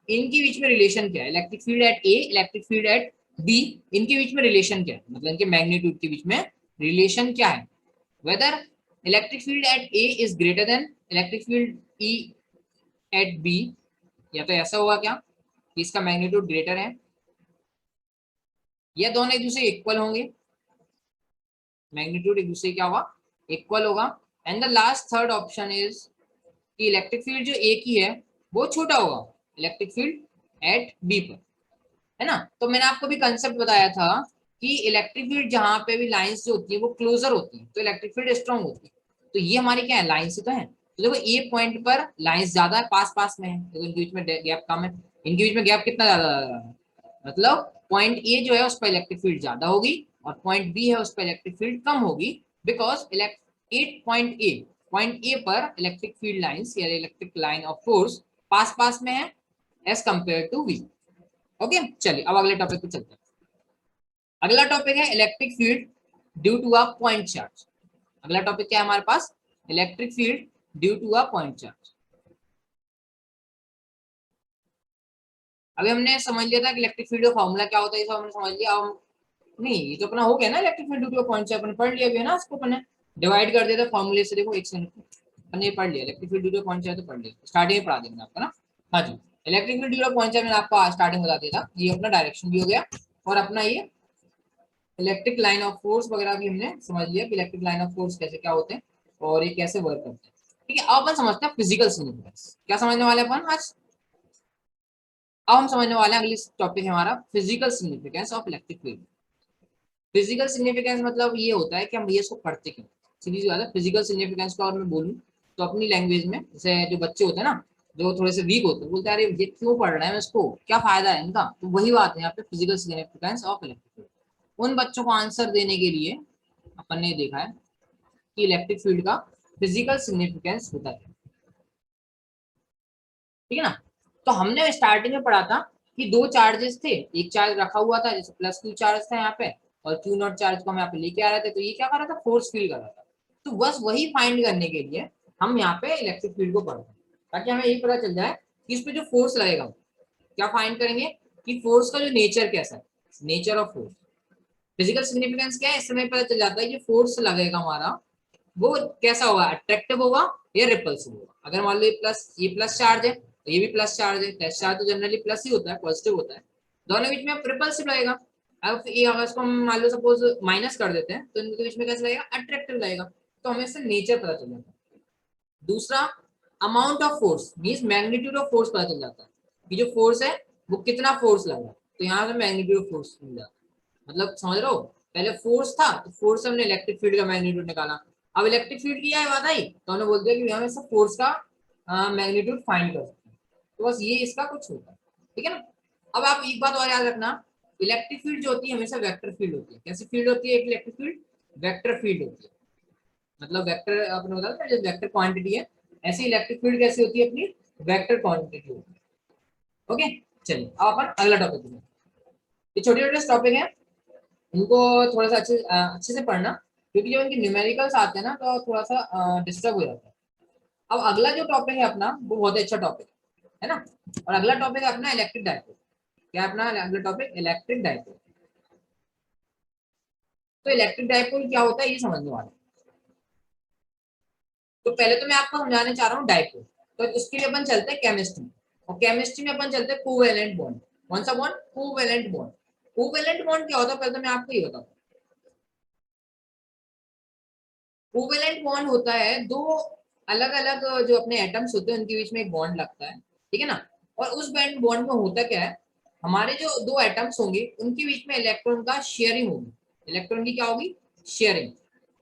इनके बीच में रिलेशन क्या है? Electric field at A, electric field at B, इनके बीच में रिलेशन क्या है? मतलब इनके मैग्नीट्यूड के बीच में रिलेशन क्या है? Whether electric field at A is greater than electric field E at B, या तो ऐसा होगा क्या कि इसका मैग्नीट्यूड ग्रेटर है, या दोनों एक दूसरे इक्वल होंगे, मैग्नीट्यूड एक दूसरे क्या होगा? इक्वल होगा। And the last third option is कि इलेक्ट्रिक फील्ड जो ए की है वो छोटा होगा इलेक्ट्रिक फील्ड एट बी पर, है ना। तो मैंने आपको भी कंसेप्ट बताया था कि इलेक्ट्रिक फील्ड जहां पे भी लाइंस जो होती है वो क्लोजर होती है तो इलेक्ट्रिक फील्ड स्ट्रॉन्ग होती है। तो ये हमारी क्या है? लाइंस ही तो है। तो देखो ए पॉइंट पर लाइंस ज्यादा है, पास पास में है, तो इनके बीच में गैप कम है। इनके बीच में गैप कितना ज्यादा है? मतलब पॉइंट ए जो है उस पर इलेक्ट्रिक फील्ड ज्यादा होगी और पॉइंट बी है उस पर इलेक्ट्रिक फील्ड कम होगी, बिकॉज पॉइंट ए पर इलेक्ट्रिक फील्ड लाइंस या इलेक्ट्रिक लाइन ऑफ फोर्स पास पास में है as compare to B. Okay, चलिए अब अगले टॉपिक पे चलते हैं। अगला टॉपिक है electric field due to a point charge. अगला टॉपिक क्या है हमारे पास? Electric field due to a point charge. अभी हमने समझ लिया था कि इलेक्ट्रिक फील्ड का फॉर्मूला क्या होता है, ये सब हमने समझ लिया। अब नहीं, ये तो अपना हो गया ना, electric field due to point से अपन पढ़ लिया भी है ना, उसको अपने डिवाइड कर दिया था फॉर्मूले से। देखो एक सेकंड, हमने ये पढ़ लिया, electric field due to point से तो पढ़ लिया, स्टार्टिंग में पढ़ा देंगे आपको ना। हाँ जी, electric field due to point से मैंने आपको स्टार्टिंग बता दिया था, ये अपना डायरेक्शन भी हो गया, और अपना ये इलेक्ट्रिक लाइन ऑफ फोर्स वगैरह भी हमने समझ लिया कि इलेक्ट्रिक लाइन ऑफ फोर्स कैसे क्या होते हैं और ये कैसे वर्क करते हैं। ठीक है, अब अपन समझते हैं फिजिकल सिग्निफिकेंस। क्या समझने वाले अपन आज? अब हम समझने वाले हैं, अगली टॉपिक है हमारा physical significance of electric field. Physical significance मतलब ये होता है कि हम ये इसको पढ़ते क्यों। सीधी सी बात है, फिजिकल सिग्निफिकेंस का और मैं बोलूँ तो अपनी लैंग्वेज में, जैसे जो बच्चे होते हैं ना, जो थोड़े से वीक होते हैं, बोलते हैं अरे ये क्यों पढ़ रहे हैं, इसको क्या फायदा है इनका, तो वही बात है यहाँ पे physical significance of electric field. उन बच्चों को आंसर देने के लिए अपन ने देखा है कि इलेक्ट्रिक फील्ड का फिजिकल सिग्निफिकेंस होता है, ठीक है ना। तो हमने स्टार्टिंग में पढ़ा था कि दो चार्जेस थे, एक चार्ज रखा हुआ था जैसे प्लस क्यू चार्ज था यहाँ पे, और क्यू नॉट चार्ज को हम यहाँ पे लेके आ रहे थे, तो ये क्या कर रहा था, फोर्स फील कर रहा था। तो बस वही फाइंड करने के लिए हम यहाँ पे इलेक्ट्रिक फील्ड को पढ़ते हैं, ताकि हमें ये पता चल जाए कि इस पे जो फोर्स लगेगा, क्या फाइंड करेंगे कि फोर्स का जो नेचर कैसा है, nature of force. Physical significance क्या है, इस समय पता चल जाता है कि फोर्स लगेगा हमारा वो कैसा होगा, अट्रैक्टिव होगा या रिपल्सिव होगा। अगर मान लो ये प्लस चार्ज है तो ये भी प्लस चार्ज है, प्लस चार्ज तो जनरली प्लस ही होता है, पॉजिटिव होता है, दोनों बीच में रिपल्सिव लगेगा। अब ये अगर इसको हम मान लो सपोज माइनस कर देते हैं तो इनके बीच में कैसा लगेगा, अट्रैक्टिव लगेगा। तो हमें इससे नेचर पता चल जाता है। दूसरा, amount of force means magnitude of force पता चल जाता है कि जो फोर्स है वो कितना फोर्स लग रहा है, तो यहाँ से मैग्नीट्यूड ऑफ फोर्स मिल जाता है। मतलब समझ रहे हो, पहले फोर्स था तो फोर्स से हमने इलेक्ट्रिक फील्ड का मैग्नीट्यूड निकाला, अब इलेक्ट्रिक फील्ड की क्या बात आई तो हमने बोल दिया कि हमें सब फोर्स का मैग्नीट्यूड फाइंड कर सकते हैं। तो बस ये इसका कुछ होता है, ठीक है ना। अब आप एक बात और याद रखना, इलेक्ट्रिक फील्ड जो होती है हमेशा वेक्टर फील्ड होती है। कैसी फील्ड होती है एक इलेक्ट्रिक फील्ड, वेक्टर फील्ड होती है। मतलब वेक्टर आपने बताया था, जो वेक्टर क्वांटिटी है, ऐसी इलेक्ट्रिक फील्ड कैसी होती है अपनी, वेक्टर क्वांटिटी होती है। ओके, चलिए अब अपन अगला टॉपिक में, ये छोटे छोटे टॉपिक है, इनको थोड़ा सा अच्छे से पढ़ना, क्योंकि जब इनके न्यूमेरिकल्स आते हैं ना तो थोड़ा सा डिस्टर्ब हो जाता है। अब अगला जो टॉपिक है अपना वो बहुत ही अच्छा टॉपिक है ना, और अगला टॉपिक है अपना इलेक्ट्रिक डाइपोल। क्या है अपना अगला टॉपिक, इलेक्ट्रिक डाइपोल। तो इलेक्ट्रिक डाइपोल क्या होता है ये समझने वाले। तो पहले तो मैं आपको समझाने चाह रहा हूँ डाइपोल, तो उसके लिए अपन चलते हैं केमिस्ट्री, और केमिस्ट्री में अपन चलते हैं कोवेलेंट बॉन्ड। कौन सा bond, covalent bond. Covalent bond क्या होता है पहले तो मैं आपको ये बताऊँ। कोवेलेंट बॉन्ड होता है दो अलग अलग जो अपने एटम्स होते हैं उनके बीच में एक बॉन्ड लगता है, ठीक है ना। और उस बॉन्ड बॉन्ड में होता क्या है, हमारे जो दो एटम्स होंगे उनके बीच में इलेक्ट्रॉन का शेयरिंग होगी। इलेक्ट्रॉन की क्या होगी, शेयरिंग।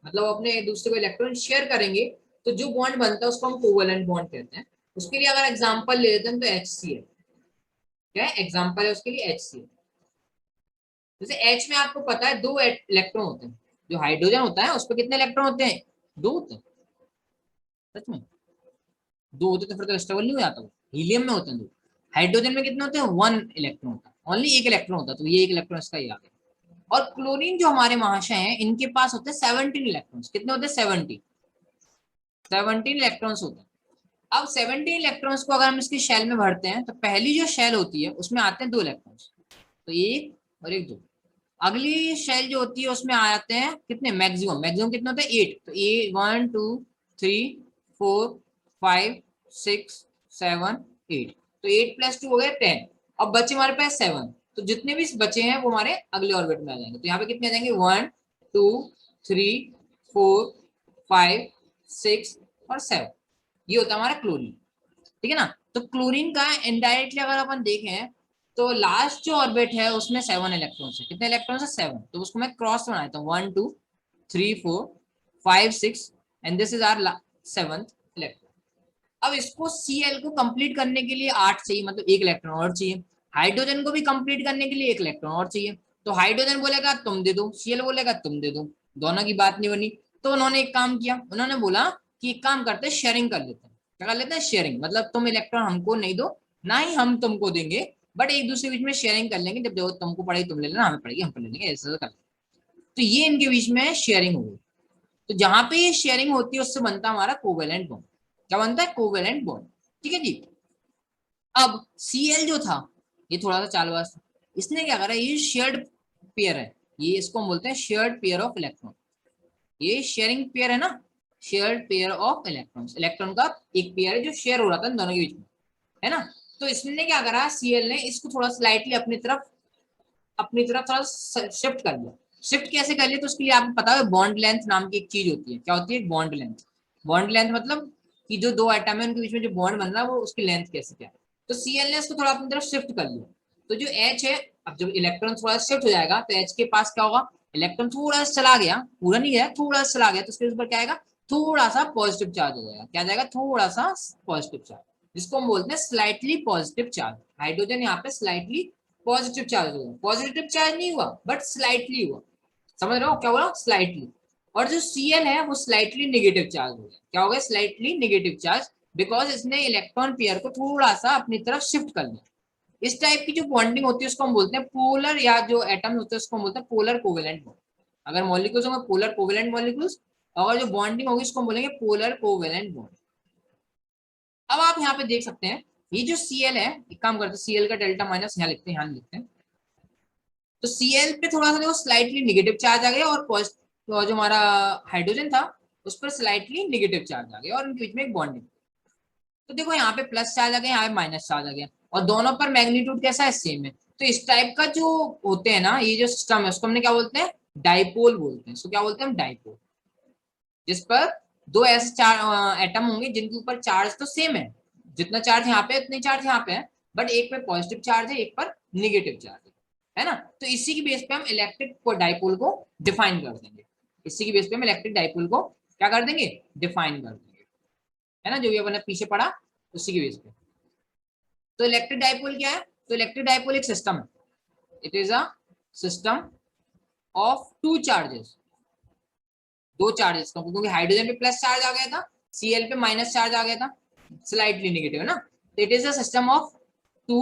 मतलब अपने एक दूसरे को इलेक्ट्रॉन शेयर करेंगे, तो जो बॉन्ड बनता है उसको हम कोवेलेंट बॉन्ड कहते हैं। उसके लिए अगर एग्जाम्पल ले लेते हैं तो HCl, क्या है एग्जाम्पल है उसके लिए, HCl। जैसे H में आपको पता है दो इलेक्ट्रॉन होते हैं, जो हाइड्रोजन होता है उस पर कितने इलेक्ट्रॉन होते हैं, दो होते हैं। सच में दो होते तो फिर तो स्टेबल नहीं हो जाता, हीलियम में होते हैं दो। हाइड्रोजन में कितने होते हैं, वन इलेक्ट्रॉन होता है, ओनली एक इलेक्ट्रॉन होता है, तो ये एक इलेक्ट्रॉन इसका ही आ गया। और क्लोरीन जो हमारे महाशय हैं इनके पास होते हैं 17 इलेक्ट्रॉन्स। कितने होते हैं, 17 इलेक्ट्रॉन्स होते हैं। अब 17 इलेक्ट्रॉन्स को अगर हम इसकी शेल में भरते हैं तो पहली जो शेल होती है उसमें आते हैं दो इलेक्ट्रॉन्स, तो एक और एक, दो। अगली शेल जो होती है उसमें आते हैं कितने, मैक्सिमम मैक्सिमम कितने होते हैं, 8। तो ए 1 2 3 4 5 6 7 8, तो 8 + 2 हो गए 10। अब बचे हमारे पास 7, तो जितने भी बचे हैं वो हमारे अगले ऑर्बिट में आ जाएंगे। तो यहाँ पे कितने आ जाएंगे, 1 2 3 4 5 6 और 7। ये होता है हमारा क्लोरीन, ठीक है ना। तो क्लोरीन का इनडायरेक्टली अगर अपन देखें तो लास्ट जो ऑर्बिट है उसमें 7 इलेक्ट्रॉन्स है। कितने इलेक्ट्रॉन्स है, 7। तो उसको मैं क्रॉस बना देता हूँ, 1 2 3 4 5 6 and this is our 7th electron. अब इसको Cl को कंप्लीट करने के लिए 8 चाहिए, मतलब एक इलेक्ट्रॉन और चाहिए। हाइड्रोजन को भी कंप्लीट करने के लिए एक इलेक्ट्रॉन और चाहिए। तो हाइड्रोजन बोलेगा तुम दे दो, Cl बोलेगा तुम दे दो, दोनों की बात नहीं बनी। तो उन्होंने एक काम किया, उन्होंने बोला कि एक काम करते हैं, शेयरिंग कर लेते हैं। क्या कर लेते हैं, शेयरिंग। मतलब तुम इलेक्ट्रॉन हमको नहीं दो, ना ही हम तुमको देंगे, बट एक दूसरे के बीच में शेयरिंग कर लेंगे। जब जरूरत तुमको पड़ेगी तुम ले लेना, हमें पड़ेगी हम ले लेंगे, ऐसा कर। तो ये इनके बीच में शेयरिंग होगी। तो जहां पे ये शेयरिंग होती है उससे बनता है हमारा कोवेलेंट बॉन्ड। क्या बनता है, कोवेलेंट बॉन्ड, ठीक है जी। अब Cl जो था ये थोड़ा सा चालवास, इसने क्या करा, ये शेयर्ड पेयर है, ये इसको हम बोलते हैं शेयर्ड पेयर ऑफ इलेक्ट्रॉन, ये शेयरिंग पेयर है ना, shared pair of electrons, electron का एक पेयर है जो शेयर हो रहा था इन दोनों के बीच में, है ना। तो इसने क्या करा, सीएल ने इसको थोड़ा स्लाइटली अपनी तरफ थोड़ा शिफ्ट कर लिया। शिफ्ट कैसे कर लिया, तो उसके लिए आपको पता है बॉन्ड लेंथ नाम की एक चीज होती है, क्या होती है, बॉन्ड लेंथ। बॉन्ड लेंथ मतलब कि जो दो एटम है उनके बीच में जो बॉन्ड बन रहा है वो उसकी लेंथ कैसे क्या है। तो सीएल ने इसको थोड़ा अपनी तरफ शिफ्ट कर लिया, तो जो एच है, अब जब इलेक्ट्रॉन थोड़ा शिफ्ट हो जाएगा तो एच के पास क्या होगा, इलेक्ट्रॉन थोड़ा सा चला गया, पूरा नहीं गया, थोड़ा सा चला गया, तो उसके ऊपर क्या आएगा, थोड़ा सा पॉजिटिव चार्ज हो जाएगा, क्या जाएगा, थोड़ा सा पॉजिटिव चार्ज, जिसको हम बोलते हैं स्लाइटली पॉजिटिव चार्ज। हाइड्रोजन यहाँ पे स्लाइटली पॉजिटिव चार्ज हुआ, पॉजिटिव चार्ज नहीं हुआ बट स्लाइटली हुआ, समझ रहे हो क्या हुआ, स्लाइटली। और जो Cl है वो स्लाइटली नेगेटिव चार्ज हो गया, क्या हो गया, स्लाइटली नेगेटिव चार्ज, बिकॉज इसने इलेक्ट्रॉन पेयर को थोड़ा सा अपनी तरफ शिफ्ट कर लिया। इस टाइप की जो बॉन्डिंग होती है उसको हम बोलते हैं पोलर, या जो एटम होते हैं उसको हम बोलते हैं पोलर कोवेलेंट बॉन्ड। अगर मॉलिक्यूल्स होंगे पोलर कोवेलेंट मॉलिक्यूल्स, अगर जो बॉन्डिंग होगी उसको हम बोलेंगे पोलर कोवेलेंट बॉन्ड। अब आप यहाँ पे देख सकते हैं, ये जो Cl है, एक काम करते हैं, Cl का डेल्टा माइनस यहाँ लिखते हैं, यहाँ लिखते हैं, तो Cl पे थोड़ा सा देखो स्लाइटली नेगेटिव चार्ज आ गया, और तो जो हमारा हाइड्रोजन था उस पर स्लाइटली नेगेटिव चार्ज आ गया, और उनके बीच में एक बॉन्डिंग। तो देखो यहाँ पे प्लस चार्ज आ गया, यहाँ पे माइनस चार्ज आ गया, और दोनों पर मैग्नीट्यूड कैसा है, सेम है। तो इस टाइप का जो होते हैं ना, ये जो सिस्टम है उसको हमने क्या बोलते हैं, डाइपोल बोलते हैं। इसको क्या बोलते हैं हम, डाइपोल, जिस पर दो ऐसे चार एटम होंगे जिनके ऊपर चार्ज तो सेम है, जितना चार्ज यहाँ पे उतनी चार्ज यहाँ पे है, बट एक पे पॉजिटिव चार्ज है, एक पर निगेटिव चार्ज है ना। तो इसी की बेस पे हम इलेक्ट्रिक को डाइपोल को डिफाइन कर देंगे, इसी की बेस पे हम इलेक्ट्रिक डाइपोल को क्या कर देंगे, डिफाइन कर देंगे, है ना, जो भी अपने पीछे पढ़ा उसी की बेस पे। तो इलेक्ट्रिक डाइपोल क्या है, तो इलेक्ट्रिक डाइपोल एक सिस्टम है, it is a system of two charges, दो चार्जेस का, क्योंकि हाइड्रोजन पे प्लस चार्ज आ गया था, Cl पे माइनस चार्ज आ गया था, स्लाइटली नेगेटिव है ना। तो it is a system of two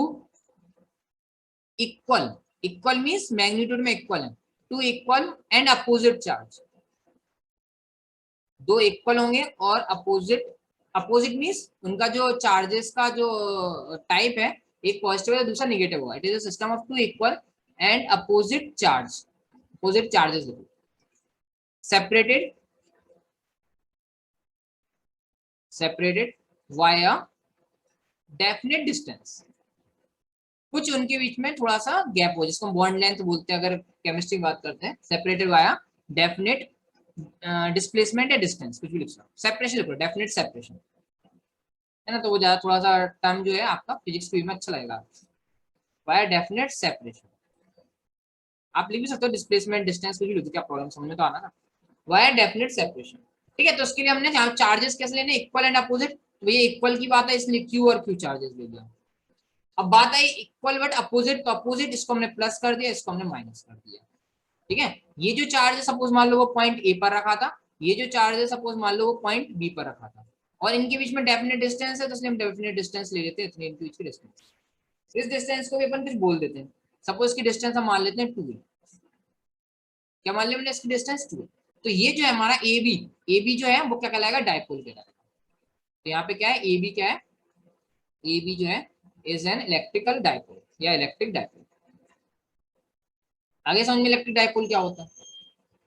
equal, equal means magnitude में इक्वल है, two equal and opposite charge, दो इक्वल होंगे और अपोजिट, अपोजिट मींस उनका जो चार्जेस का जो टाइप है, एक पॉजिटिव है दूसरा नेगेटिव होगा। It is a system of two equal and opposite charge, opposite charges separated, separated via definite distance, कुछ उनके बीच में थोड़ा सा गैप हो, जिसको बॉन्ड लेंथ बोलते हैं अगर केमिस्ट्री की बात करते हैं, सेपरेटेड वाया डेफिनेट डिस्प्लेसमेंट या डिस्टेंस, कुछ भी लिख सकते हो, सेपरेशन लिखो, डेफिनेट सेपरेशन, है ना। तो वो ज्यादा थोड़ा सा टर्म जो है आपका फिजिक्स की में अच्छा लगेगा, वाया डेफिनेट सेपरेशन, आप लिख भी सकते हो डिस्प्लेसमेंट डिस्टेंस, कुछ भी लिखो, क्या प्रॉब्लम, समझ में तो आना ना, वाया डेफिनेट सेपरेशन। ठीक है, तो उसके लिए हमने चार्जेस कैसे लेने, इक्वल एंड अपोजिट, तो ये इक्वल की बात है इसलिए क्यू और क्यू चार्जेस ले लिया। अब बात आई इक्वल बट अपोजिट, तो अपोजिट इसको हमने प्लस कर दिया, इसको हमने माइनस कर दिया। ठीक है, ये जो चार्ज है सपोज मान लो वो पॉइंट ए पर रखा था, ये जो चार्ज है सपोज मान लो वो पॉइंट बी पर रखा था, और इनके बीच में डेफिनेट डिस्टेंस है, तो इसलिए हम डेफिनेट डिस्टेंस ले लेते हैं, इतने इनके बीच की डिस्टेंस, इस डिस्टेंस को भी अपन कुछ बोल देते हैं, सपोज की डिस्टेंस हम मान लेते हैं 2 है, क्या मान लिया इसकी डिस्टेंस 2 है। तो ये जो है हमारा ए बी जो है वो क्या कहलाएगा, डायपोल कहलाएगा। तो यहाँ पे क्या है, ए बी क्या है, ए बी जो है इज एन इलेक्ट्रिकल डायपोल या इलेक्ट्रिक डायपोल। आगे समझ में इलेक्ट्रिक डायपोल क्या होता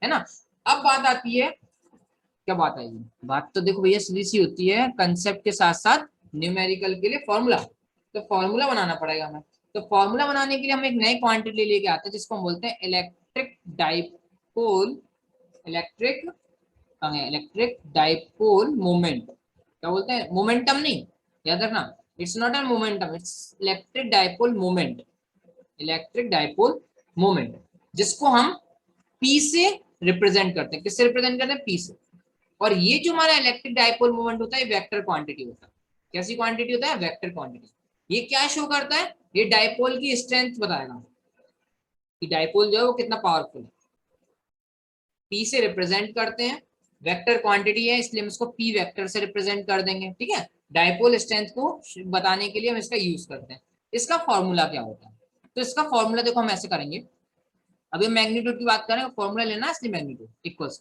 है ना। अब बात आती है, क्या बात आएगी, बात तो देखो भैया सीधी सी होती है, कंसेप्ट के साथ साथ न्यूमेरिकल के लिए फॉर्मूला, तो फॉर्मूला बनाना पड़ेगा हमें। तो फॉर्मूला बनाने के लिए हम एक नई क्वांटिटी लेके आते हैं जिसको हम बोलते हैं electric dipole, electric electric dipole moment, क्या बोलते हैं, मोमेंटम नहीं, याद रखना, it's not an momentum, it's electric dipole moment, electric dipole moment, जिसको हम पी से रिप्रेजेंट करते हैं, किससे रिप्रेजेंट करते हैं, पी से। और ये जो हमारा इलेक्ट्रिक डाइपोल मोमेंट होता है वेक्टर क्वांटिटी होता है, कैसी क्वांटिटी होता है, वेक्टर क्वांटिटी। ये क्या शो करता है, ये डाइपोल की स्ट्रेंथ बताएगा कि डाइपोल जो है वो कितना पावरफुल है, पी से रिप्रेजेंट करते हैं, वेक्टर क्वांटिटी है इसलिए हम इसको पी वेक्टर से रिप्रेजेंट कर देंगे। ठीक है, डाइपोल स्ट्रेंथ को बताने के लिए हम इसका यूज करते हैं। इसका फॉर्मूला क्या होता है, तो इसका फॉर्मूला देखो हम ऐसे करेंगे, अभी मैग्नीट्यूड की बात करें, फॉर्मूला लेना इसलिए मैग्नीट्यूड इक्वल्स,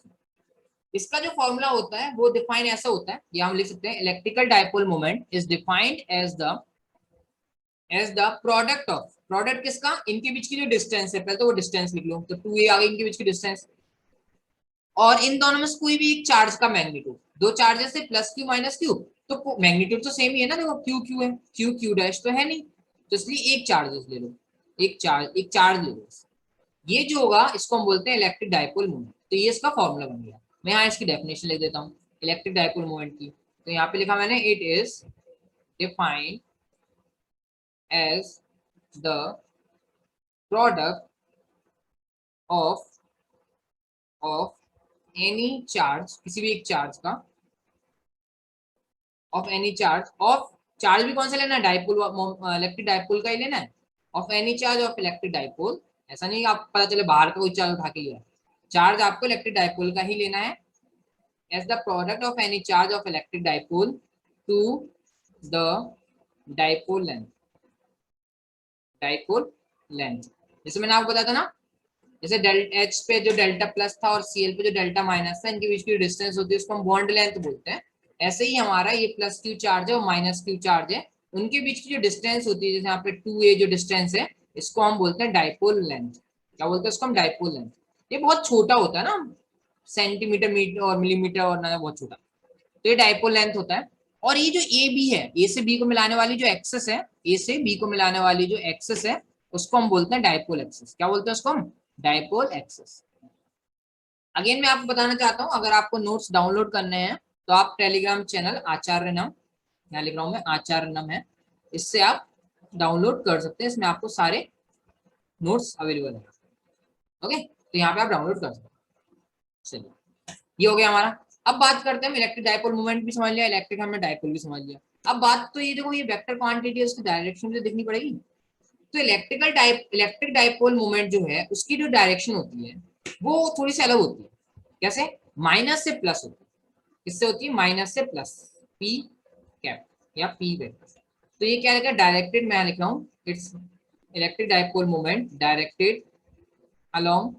इसका जो फॉर्मूला होता है वो डिफाइन ऐसा होता है, या हम लिख सकते हैं electrical dipole moment is defined as the as the product of, product किसका, इनके बीच की जो डिस्टेंस है, पहले तो वो डिस्टेंस लिख लो, तो 2a आ गई इनके बीच की डिस्टेंस, और इन दोनों में से कोई भी एक चार्ज का मैग्नीट्यूड, दो चार्जेस है प्लस क्यू माइनस क्यू, तो मैग्नीट्यूड तो सेम ही है ना, देखो क्यू क्यू है, क्यू क्यू डैश तो है नहीं, तो इसलिए एक चार्जेस ले लो, एक चार्ज ले लो। ये जो होगा इसको हम बोलते हैं इलेक्ट्रिक डाइपोल मोमेंट, तो ये इसका फॉर्मूला बन गया। मैं यहाँ इसकी डेफिनेशन लिख देता हूँ इलेक्ट्रिक डाइपोल मोमेंट की, तो यहाँ पे लिखा मैंने, it is defined as the product of of any charge, किसी भी एक चार्ज का, of any charge of, charge भी कौन सा लेना है, डाइपोल, इलेक्ट्रिक डाइपोल का ही लेना है, of any charge of electric dipole, ऐसा नहीं आप पता चले बाहर का कोई चार्ज उठा के लिया, चार्ज आपको इलेक्ट्रिक डाइपोल का ही लेना है, as the product of any charge of electric dipole to the dipole length, dipole length, जैसे मैंने आपको बताया था ना, जैसे डेल्टा एच पे जो डेल्टा प्लस था और सीएल पे जो डेल्टा माइनस था, इनके बीच की डिस्टेंस होती है उसको हम बॉन्ड लेंथ बोलते हैं। ऐसे ही हमारा ये प्लस क्यू चार्ज है और माइनस क्यू चार्ज है, उनके बीच की जो डिस्टेंस होती है, जैसे यहाँ पे 2a जो डिस्टेंस है, इसको हम बोलते हैं डाइपोल लेंथ। क्या बोलते हैं इसको हम, डाइपोल लेंथ। ये बहुत छोटा होता है ना, सेंटीमीटर मीटर और मिलीमीटर और ना, बहुत छोटा, तो ये डाइपोल लेंथ होता है। और ये जो ए बी है, ए से बी को मिलाने वाली जो एक्सेस है, ए से बी को मिलाने वाली जो एक्सेस है, उसको हम बोलते हैं डाइपोल एक्सेस। क्या बोलते हैं उसको हम, डाइपोल एक्सेस। अगेन मैं आपको बताना चाहता हूँ, अगर आपको नोट्स डाउनलोड करने हैं तो आप टेलीग्राम चैनल आचार्य नाम, यहाँ लिख रहा हूँ मैं, आचार्य नाम है, इससे आप डाउनलोड कर सकते हैं, इसमें आपको सारे नोट्स अवेलेबल है। ओके, तो यहाँ पे आप डाउनलोड कर सकते हैं। चलिए, ये हो गया हमारा। अब बात करते हैं, इलेक्ट्रिक डाइपोल मूवमेंट भी समझ लिया, इलेक्ट्रिक हमने डाइपोल भी समझ लिया। अब बात तो ये देखो, ये वेक्टर क्वांटिटी है, उसकी डायरेक्शन मुझे देखनी पड़ेगी। तो इलेक्ट्रिक डाइपोल मूवमेंट जो है, उसकी जो डायरेक्शन होती है वो थोड़ी सी अलग होती है। कैसे, माइनस से प्लस होती है। किससे होती है, माइनस से प्लस, पी कैप या पी वेक्टर। तो ये क्या लिखा, डायरेक्टेड, मैं लिख रहा हूँ, it's electric dipole movement directed along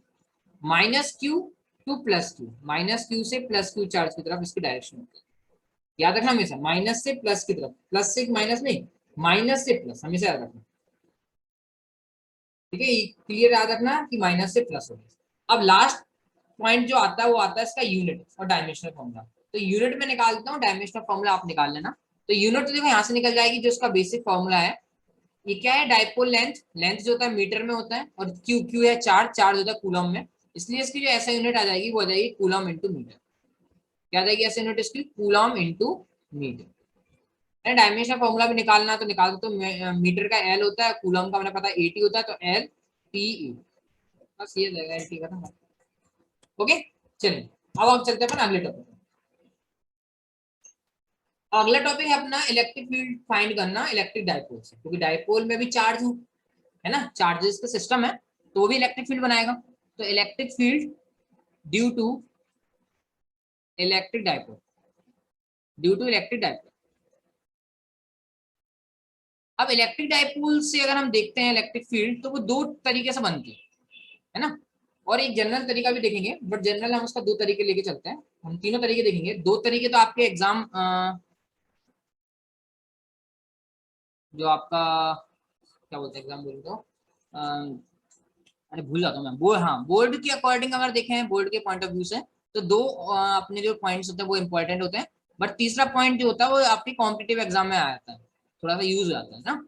minus Q two plus Q, minus Q से प्लस क्यू चार्ज की तरफ इसकी डायरेक्शन होती है। याद रखना हमेशा, माइनस से प्लस की तरफ, प्लस से माइनस नहीं, माइनस से प्लस, हमेशा याद रखना। ठीक है, क्लियर याद रखना कि माइनस से प्लस होगा। अब लास्ट पॉइंट जो आता है वो आता है इसका यूनिट और डायमेंशनल फॉर्मूला। तो यूनिट में निकाल देता हूँ, डायमेंशनल फॉर्मूला आप निकाल लेना। तो यूनिट तो देखो यहाँ से निकल जाएगी, जो उसका बेसिक फॉर्मूला है, ये क्या है, डाइपोल लेंथ, लेंथ जो होता है मीटर में होता है, और क्यू क्यू है चार्ज, चार्ज होता है कूलम में, इसलिए इसकी जो ऐसा यूनिट आ जाएगी वो आ जाएगी कूलम इंटू मीटर। क्या आ जाएगी ऐसा यूनिट इसकी, coulomb into metre. Dimensional formula भी निकालना तो निकाल दो, तो मीटर का एल होता है, कूलम का मैंने पता है 80 होता है, तो एल टी ई, बस ये एल टी का था। ओके, चलिए अब हम चलते हैं अपन अगले टॉपिक। अगला टॉपिक है अपना इलेक्ट्रिक फील्ड फाइंड करना इलेक्ट्रिक डाइपोल से, क्योंकि डाइपोल में भी चार्ज है ना, चार्जेस का सिस्टम है, तो वो भी इलेक्ट्रिक फील्ड बनाएगा। तो electric field due to electric dipole, due to electric dipole. अब इलेक्ट्रिक डाइपोल से अगर हम देखते हैं इलेक्ट्रिक फील्ड, तो वो दो तरीके से बनती है ना, और एक जनरल तरीका भी देखेंगे, बट जनरल हम उसका दो तरीके लेके चलते हैं, हम तीनों तरीके देखेंगे। दो तरीके तो आपके एग्जाम जो आपका क्या बोलते हैं, एग्जाम बोल तो अरे भूल जाता हूँ मैं, बोर्ड, हाँ बोर्ड के अकॉर्डिंग अगर देखें, बोर्ड के पॉइंट ऑफ व्यू से, तो दो अपने जो पॉइंट्स होते हैं वो इंपॉर्टेंट होते हैं, बट तीसरा पॉइंट जो होता है वो आपके कॉम्पिटिटिव एग्जाम में आ जाता है, थोड़ा सा यूज हो जाता है ना।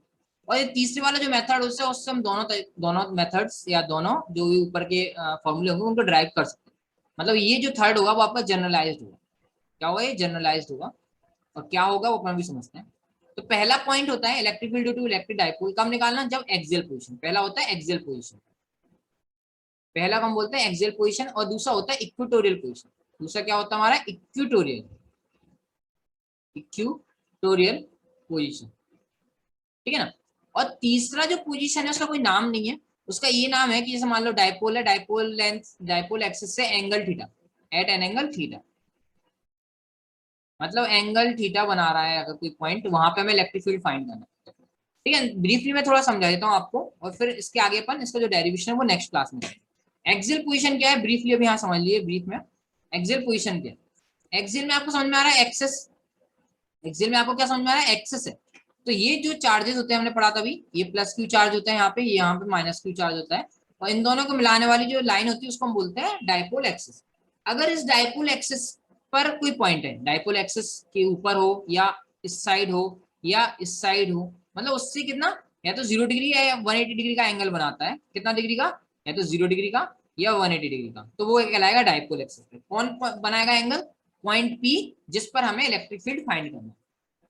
और ये तीसरे वाला जो मेथड उससे हम दोनों मेथड्स या दोनों जो भी ऊपर के फॉर्मूले होंगे उनको ड्राइव कर सकते हैं। मतलब ये जो थर्ड होगा वो आपका जनरलाइज्ड होगा। क्या होगा, ये जनरलाइज्ड होगा, और क्या होगा वो अपन भी समझते हैं। तो पहला पॉइंट होता है electric field due to electric dipole, कब निकालना, जब एक्सियल पोजीशन, पहला होता है एक्सियल पोजीशन, पहला हम बोलते हैं एक्सियल पोजीशन, और दूसरा होता है इक्वेटोरियल पोजीशन। दूसरा क्या होता है हमारा, इक्वेटोरियल, इक्वेटोरियल पोजीशन, ठीक है ना। और तीसरा जो पोजीशन है उसका कोई नाम नहीं है, उसका ये नाम है कि जैसे मान लो डाइपोल है, डाइपोल लेंथ, डाइपोल एक्सिस से angle theta, at an angle theta, मतलब एंगल थीटा बना रहा है अगर कोई पॉइंट, वहां पे हमें इलेक्ट्रिक फील्ड फाइंड करना है। ठीक है, ब्रीफली मैं थोड़ा समझा देता हूँ आपको, और फिर इसके आगे अपन इसका जो डेरिवेशन है वो नेक्स्ट क्लास में करेंगे। एक्सियल पोजीशन क्या है, ब्रीफली अभी यहाँ समझ लिए ब्रीफ में। एक्सियल पोजीशन क्या है, एक्सियल में आपको समझ में आ रहा है एक्सेस, एक्सियल में आपको क्या समझ में आ रहा है, एक्सेस है। तो ये जो चार्जेस होते हैं हमने पढ़ा था अभी, ये प्लस क्यू चार्ज होता है यहाँ पे, यहाँ पे माइनस क्यू चार्ज होता है, और इन दोनों को मिलाने वाली जो लाइन होती है उसको हम बोलते हैं डाइपोल एक्सिस। अगर इस डाइपोल एक्सिस पर कोई पॉइंट है, डाइपोल एक्सिस के ऊपर हो या इस साइड हो या इस साइड हो, मतलब उससे कितना, या तो 0 डिग्री या 180 डिग्री का एंगल बनाता है, कितना डिग्री का, या तो 0 डिग्री का या 180 डिग्री का, तो वो कहलाएगा डाइपोल एक्सिस। कौन बनाएगा एंगल, पॉइंट पी, जिस पर हमें इलेक्ट्रिक फील्ड फाइंड करना है।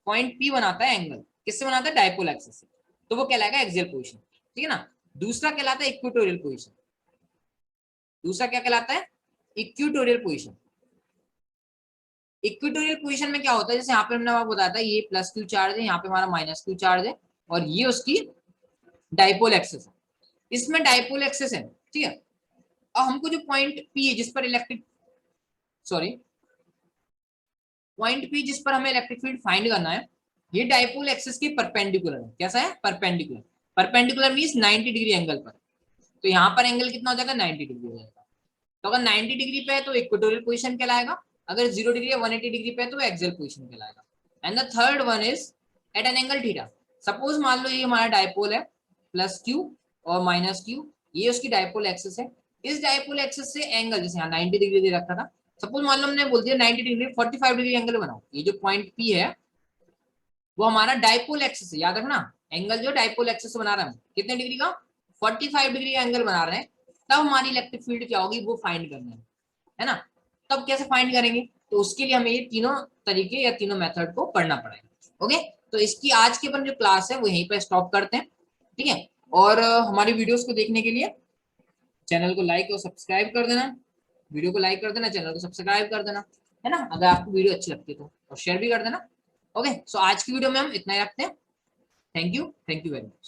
पॉइंट पी बनाता है एंगल, किससे बनाता है, डाइपोल एक्सिस से, तो वो कहलाएगा एक्सियल पोजीशन, ठीक है ना। दूसरा कहलाता है इक्वेटोरियल पोजीशन। दूसरा क्या कहलाता है, इक्वेटोरियल पोजीशन। इक्वेटोरियल पोजीशन में क्या होता है, जैसे यहाँ पे हमने आपको बताया था ये प्लस क्यू चार्ज है, यहाँ पे हमारा माइनस क्यू चार्ज है, और ये उसकी डाइपोल एक्सिस है, इसमें डाइपोल एक्सिस है, ठीक है। और हमको जो पॉइंट पी है जिस पर इलेक्ट्रिक, सॉरी, पॉइंट पी जिस पर हमें इलेक्ट्रिक फील्ड फाइंड करना है, ये डाइपोल एक्सिस के परपेंडिकुलर है। कैसा है, perpendicular. Perpendicular means 90 degree angle पर, तो यहाँ पर एंगल कितना हो जाएगा, 90 डिग्री हो जाएगा। तो अगर 90 डिग्री पे है तो इक्वेटोरियल पोजीशन कहलाएगा, अगर 0 डिग्री या 180 डिग्री पे है तो एक्सियल पोजीशन कहलाएगा। And the third one is at an angle theta. Suppose मान लो ये हमारा डाइपोल है, प्लस क्यू और माइनस क्यू, ये उसकी डाइपोल एक्सिस है। इस डाइपोल एक्सिस से एंगल, जैसे यहाँ 90 डिग्री दे रखा था, सपोज मान लो हमने बोल दिया 90 डिग्री, 45 डिग्री एंगल बनाओ। ये जो पॉइंट पी है वो हमारा डाइपोल एक्सिस है, याद रखना, एंगल जो डाइपोल एक्सिस बना रहे हैं कितने डिग्री का, 45 डिग्री का एंगल बना रहे हैं, तब हमारी इलेक्ट्रिक फील्ड क्या होगी वो फाइंड करना है ना। तब कैसे फाइंड करेंगे, तो उसके लिए हमें ये तीनों तरीके या तीनों मेथड को पढ़ना पड़ेगा। ओके, तो इसकी आज के अपन जो क्लास है वो यहीं पर स्टॉप करते हैं, ठीक है। और हमारी वीडियोस को देखने के लिए चैनल को लाइक और सब्सक्राइब कर देना, वीडियो को लाइक कर देना, चैनल को सब्सक्राइब कर देना, है ना, अगर आपको वीडियो अच्छी लगती है तो, और शेयर भी कर देना। ओके, सो आज की वीडियो में हम इतना ही रखते हैं। Thank you very much.